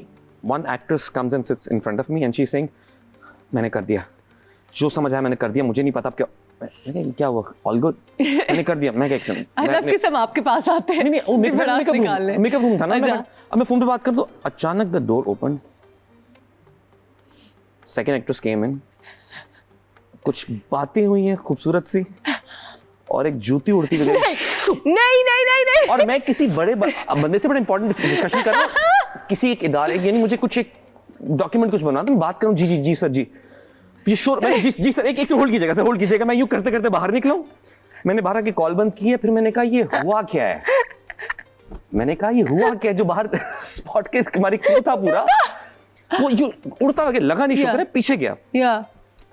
one actress comes and sits in front of me and she is saying मैंने कर दिया, जो समझ आया मैंने कर दिया, मुझे नहीं पता अब क्या. मैंने क्या हुआ, ऑल गुड, मैंने कर दिया. मैं क्या एक्शन, आई लव कि सब आपके पास आते हैं. नहीं वो मेकअप रूम था ना. अब मैं फ़ोन पे बात कर तो अचानक the door open, second actress came in, कुछ बातें हुई हैं खूबसूरत सी और एक जूती उड़ती हुई नहीं. और मैं किसी बड़े बंदे से बड़ा इंपॉर्टेंट डिस्कशन कर रहा हूँ किसी एक इदारे, यानी मुझे कुछ एक डॉक्यूमेंट कुछ बनवाना, मैं बात करूँ जी सर जी, ये श्योर, मैंने जी सर, एक से होल्ड कीजिएगा. मैं यूँ करते करते बाहर निकला हूँ. मैंने बाहर आके कॉल बंद की है. फिर मैंने कहा ये हुआ क्या है, जो बाहर स्पॉट के हमारे क्रू था पूरा, वो यूँ उड़ता हुआ लगा नहीं, शुक्र है पीछे गया.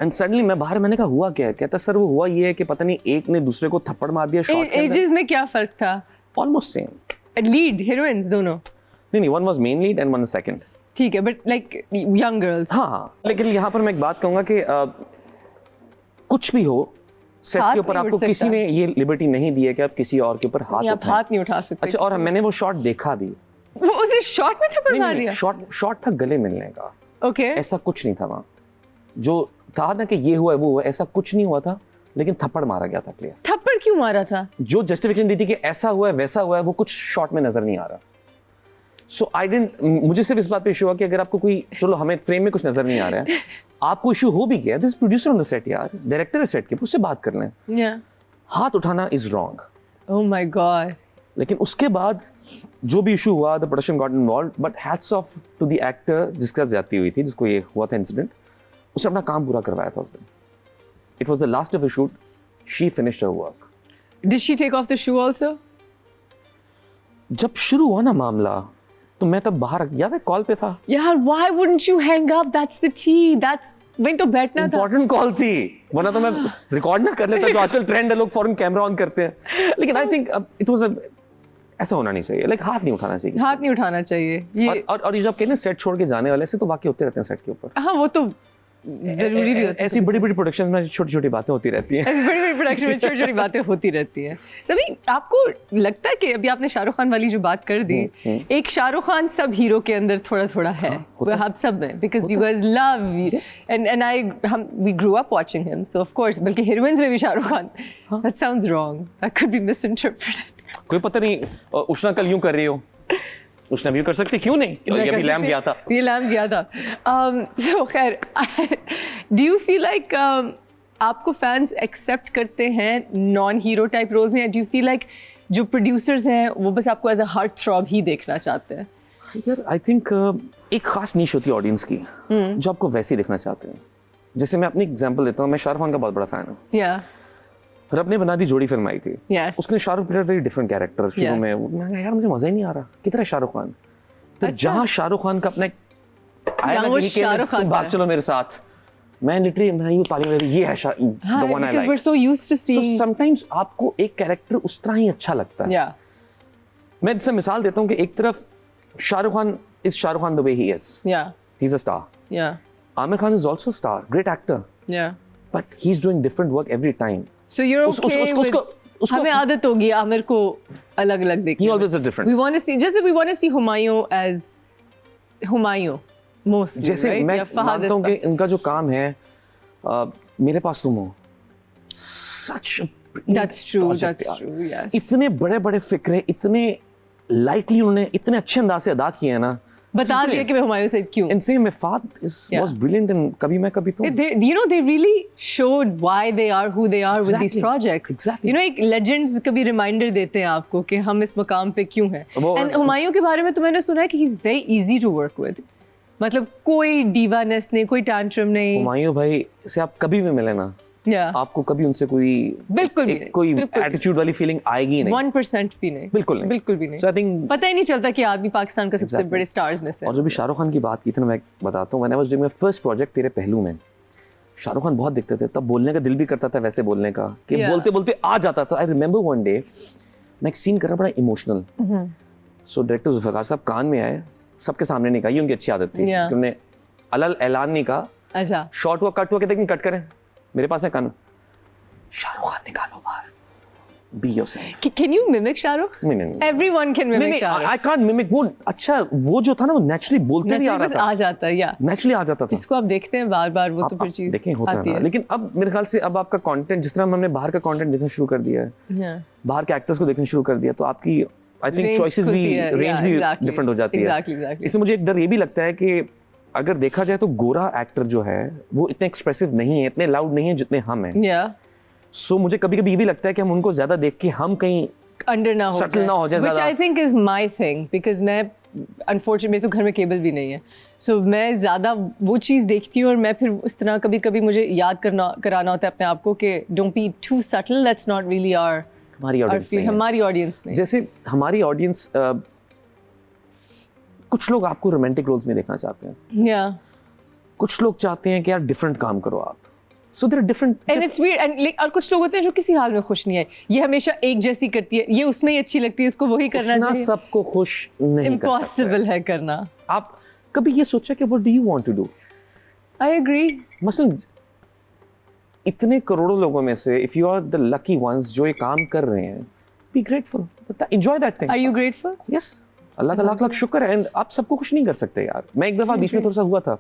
एंड सडनली मैं बाहर, मैंने कहा हुआ क्या है, कहता सर वो हुआ ये है कि पता नहीं एक ने दूसरे को थप्पड़ मार दिया शॉट के अंदर. एजेस में क्या फर्क था? Almost same. लीड हीरोइंस दोनों? नहीं, one was main lead and one second. ठीक है, बट लाइक यंग गर्ल्स. हाँ, लेकिन यहाँ पर मैं एक बात कहूँगा कि कुछ भी हो सेट के ऊपर आपको किसी ने ये लिबर्टी नहीं दी है कि आप किसी और के ऊपर हाथ नहीं उठा सकते. अच्छा, और मैंने वो शॉट देखा भी. वो उसे शॉट में थप्पड़ मार दिया? शॉट था गले मिलने का. ओके. ऐसा कुछ नहीं था वहाँ, जो था ना कि ये हुआ है वो हुआ, ऐसा कुछ नहीं हुआ था, लेकिन थप्पड़ मारा गया था. क्लियर. थप्पड़ क्यों मारा था? जो जस्टिफिकेशन दी थी कि ऐसा हुआ है वैसा हुआ है, वो कुछ शॉट में नजर नहीं आ रहा. सो आई डिडंट, मुझे सिर्फ इस बात पे इशू हुआ कि अगर आपको कोई, चलो हमें फ्रेम में कुछ नजर नहीं आ रहा है, आपको इशू हो भी गया, this producer on the set यार, डायरेक्टर है सेट के, उससे बात कर लें. हाथ उठाना is wrong. Oh my God. लेकिन उसके बाद जो भी इशू हुआ, the production got involved, but hats off to the actor जिसका ज्यादती हुई थी, जिसको ये हुआ था इंसिडेंट, उसने अपना काम पूरा करवाया था उस दिन. It was the last of the shoot, she finished her work. Did she take off the shoe also? जब शुरू हुआ ना मामला, तो मैं तब बाहर, याद है कॉल पे था यार. Why wouldn't you hang up? That's the T, that's वहीं तो बैठना था. इंपॉर्टेंट कॉल थी, वरना तो मैं रिकॉर्ड ना कर लेता, जो आजकल ट्रेंड है, लोग फौरन कैमरा ऑन करते हैं. लेकिन आई थिंक इट वाज ऐसा होना नहीं चाहिए, लाइक हाथ नहीं उठाना चाहिए. हाथ नहीं उठाना चाहिए. ये और ये जब कहते हैं सेट छोड़ के जाने वाले से, तो वाकई होते रहते हैं सेट के ऊपर. हाँ, वो तो जरूरी भी होता है. ऐसी बड़ी प्रोडक्शन में छोटी छोटी बातें होती रहती हैं. ऐसी बड़ी प्रोडक्शन में छोटी छोटी बातें होती रहती हैं. सभी आपको लगता है कि अभी आपने शाहरुख खान वाली जो बात कर दी, एक शाहरुख खान सब हीरो के अंदर थोड़ा थोड़ा है, वो हम सब में, because you guys love and हम we grow up watching him, so of course, बल्कि हीरोइंस में भी Shahrukh Khan. That sounds wrong, that could be misinterpreted. कोई पता नहीं, उष्णा कल यूं कर रही हो, उसने भी कर सकती, क्यों नहीं, ये भी लैम्प गया था. ये लैम्प गया था. सो खैर, डू यू फील लाइक आपको फैंस एक्सेप्ट करते हैं नॉन हीरो टाइप रोल्स में, या डू यू फील लाइक जो प्रोड्यूसर्स हैं वो बस आपको एज अ हार्ट थ्रॉब ही देखना चाहते हैं? यार आई थिंक एक खास नीश होती है ऑडियंस की, जो आपको वैसे ही देखना चाहते हैं. जैसे मैं अपनी एग्जांपल देता हूँ, मैं शाहरुख खान का बहुत बड़ा फैन हूँ. रब ने बना दी जोड़ी फिल्म आई थी. उसके Shahrukh player very different character शुरू में. मैं यार मुझे मजा ही नहीं आ रहा, किधर है शाहरुख खान. फिर जहाँ शाहरुख खान का अपना आया ना कि तुम भाग चलो मेरे साथ, मैं लिटरली मैं यूं ताली बजा, ये है the one I like. We're so used to seeing. So sometimes आपको एक कैरेक्टर उस तरह ही अच्छा लगता है. मैं इससे मिसाल देता हूँ कि एक तरफ Shahrukh Khan is Shahrukh Khan the way he is. He's a star. Amir Khan is also a star, great actor. But he's doing different work every time. So you're okay with हमें आदत होगी आमिर को अलग-अलग देखने He always is different. We want to see, जैसे we want to see Humayun as Humayun mostly, जैसे right? मैं या फहद मानता हूँ कि अस्ता- इनका जो काम है मेरे पास तुम हो सच That's true, that's true, yes. इतने बड़े बड़े फिक्रे इतने लाइटली उन्होंने इतने अच्छे अंदाज से अदा किए हैं ना बता दिया कि मैं हुमायूं से क्यों and same Mifat Yeah. was brilliant in कभी मैं कभी तुम you know they really showed why they are who they are with these Exactly. projects. Exactly. You know एक legends कभी reminder देते हैं आपको कि हम इस मकाम पे क्यों हैं. वो- And हुमायूं के बारे में तो मैंने सुना है कि he's very easy to work with. मतलब कोई diva-ness नहीं, कोई tantrum नहीं. हुमायूं भाई से आप कभी भी मिले ना Yeah. आपको कभी उनसे कोई बिल्कुल भी नहीं, कोई बिल्कुल भी एटीट्यूड वाली फीलिंग आएगी ही नहीं 1% भी नहीं. बिल्कुल नहीं बिल्कुल भी नहीं. So I think पता ही नहीं चलता कि आदमी पाकिस्तान का सबसे Exactly. बड़े stars में से. और जो भी शाहरुख खान की बात की थी ना मैं बताता हूँ when I was doing my first project तेरे पहलू में शाहरुख खान बहुत दिखते थे तब बोलने का दिल भी करता था वैसे बोलने का कि Yeah. बोलते बोलते आ जाता था आई रिमेंबर वन डे मैं एक सीन कर रहा बड़ा इमोशनल सो डायरेक्टर जुल्फिकार साहब कान में आए सबके सामने नहीं कहा ये उनकी अच्छी आदत थी Yeah. कि उन्होंने अलल ऐलान नहीं कहा अच्छा. शॉर्ट हुआ कट हुआ कहते कट करें मेरे पास है कान शाहरुख खान निकालो बाहर be yourself Can you mimic Shahrukh? नहीं Everyone can mimic नहीं Shahrukh. आई कांट मिमिक वो अच्छा वो जो था ना वो नेचुरली बोलते भी आ Naturally बस रहा था आ जाता है या नेचुरली आ जाता था इसको आप देखते हैं बार बार वो तो फिर चीज देखें होता आती है ना है. लेकिन अब मेरे ख्याल से अब आपका कंटेंट जिस तरह हमने बाहर का कंटेंट देखना शुरू कर दिया है Yeah. बाहर के एक्टर्स को देखना शुरू कर दिया तो आपकी आई थिंक Range चॉइसेस भी खुलती है, रेंज yeah, भी exactly, डिफरेंट हो जाती है exactly. इसमें मुझे एक डर ये भी लगता है कि अगर देखा जाए तो गोरा एक्टर जो है वो इतने एक्सप्रेसिव नहीं है इतने लाउड नहीं है जितने हम हैं Yeah. सो मुझे कभी कभी ये भी लगता है कि हम उनको ज्यादा देख के हम कहीं अंडर ना हो Subtle ना हो जाए which ज़्यादा. I think is my thing because मैं अनफॉर्चुनेटली मेरे तो घर में केबल भी नहीं है सो मैं ज़्यादा वो चीज़ देखती हूँ और मैं फिर उस तरह कभी कभी मुझे याद कराना होता है अपने आप को कि don't be too subtle that's not really our हमारी ऑडियंस नहीं है हमारी ऑडियंस नहीं जैसे हमारी ऑडियंस कुछ लोग आपको रोमांटिक रोल्स में देखना चाहते हैं या कुछ लोग चाहते हैं कि यार डिफरेंट काम करो आप so there are different and it's weird and और कुछ लोग होते हैं जो किसी हाल में खुश नहीं है ये हमेशा एक जैसी करती है ये उसमें ही अच्छी लगती है इसको वही करना ना चाहिए सबको खुश नहीं कर सकते इम्पॉसिबल है करना आप कभी ये सोचा कि what do you want to do I agree मसलन इतने करोड़ों लोगों में से if you are the lucky ones जो ये काम कर रहे हैं be grateful enjoy that thing are you grateful yes Allah का लाख लाख शुक्र है एंड आप सबको खुश नहीं कर सकते यार मैं एक दफा बीच में थोड़ा सा हुआ था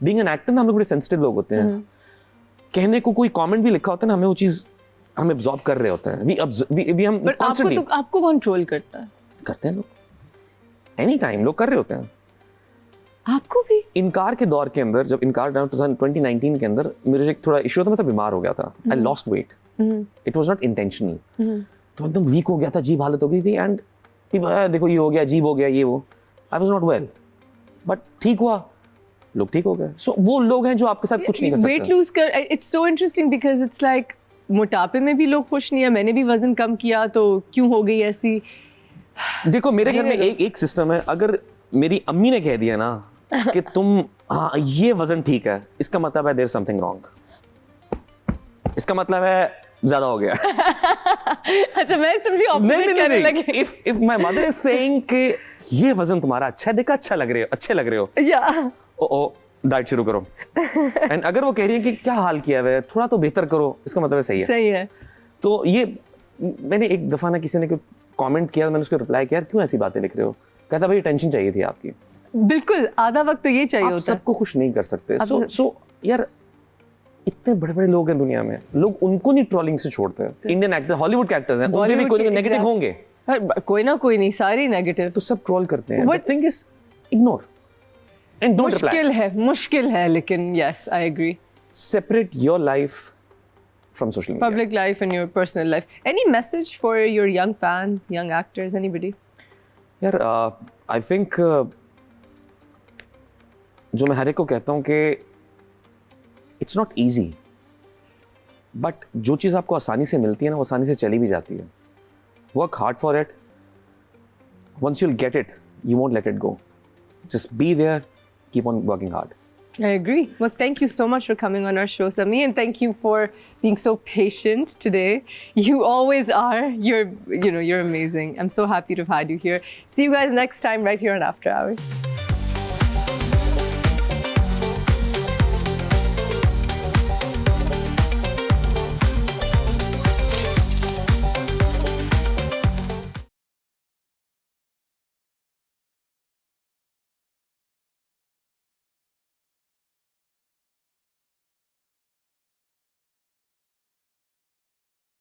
बीइंग एन एक्टर ना हम लोग बड़े सेंसिटिव लोग होते हैं कहने को कोई कमेंट भी लिखा होता है ना हमें वो चीज हम एब्जॉर्ब कर रहे होते हैं वी हम बट कॉन्स्टेंटली आपको कंट्रोल करता है करते हैं लोग एनी टाइम लोग कर रहे होते हैं आपको भी इनकार के दौर के अंदर जब इनकार 2019 के अंदर मेरे एक थोड़ा इशू था मैं तो बीमार हो गया था I lost weight it was not intentional तो एकदम वीक हो गया था अजीब हालत हो गई थी एंड देखो ये हो गया अजीब हो गया ये वो I was not well but ठीक हुआ लोग ठीक हो गए सो वो लोग हैं जो आपके साथ कुछ नहीं कर वेट सकते लूज कर it's so interesting because it's like मोटापे में भी लोग खुश नहीं है मैंने भी वजन कम किया तो क्यों हो गई ऐसी देखो मेरे घर में एक सिस्टम है अगर मेरी अम्मी ने कह दिया ना कि तुम हाँ ये वजन ठीक है इसका मतलब है देयर समथिंग रॉन्ग इसका मतलब है ज्यादा हो गया अच्छा मैं समझी ऑपोजिट करने लगी if my mother is saying कि ये वजन तुम्हारा अच्छा है देखा अच्छे लग रहे हो या ओ डाइट शुरू करो एंड अगर वो कह रही है कि क्या हाल किया है थोड़ा तो बेहतर करो इसका मतलब है सही है तो ये मैंने एक दफा ना किसी ने कमेंट किया मैंने उसको रिप्लाई किया क्यों ऐसी बातें लिख रहे हो कहता भाई टेंशन चाहिए थी आपकी बिल्कुल आधा वक्त तो ये चाहिए आप होता है सबको खुश नहीं कर सकते सो यार इतने बड़े बड़े लोग हैं दुनिया में लोग उनको नहीं ट्रोलिंग से छोड़ते हैं इंडियन एक्टर हॉलीवुड के एक्टर्स हैं उनपे भी कोई नेगेटिव होंगे कोई ना कोई नहीं सारी नेगेटिव तो सब ट्रोल करते हैं but thing is ignore and don't reply मुश्किल है लेकिन yes I agree separate your life from social media public life and your personal life any message for your young fans young actors anybody यार I think जो मैं हर एक को कहता हूँ कि इट्स नॉट ईजी बट जो चीज़ आपको आसानी से मिलती है ना वो आसानी से चली भी जाती है work hard for it once you'll get it you won't let it go just be there keep on working hard I agree. Well, thank you so much for coming on our show, Sami, and thank you for being so patient today. You always are. You're amazing. I'm so happy to have had you here. See you guys next time right here on After Hours.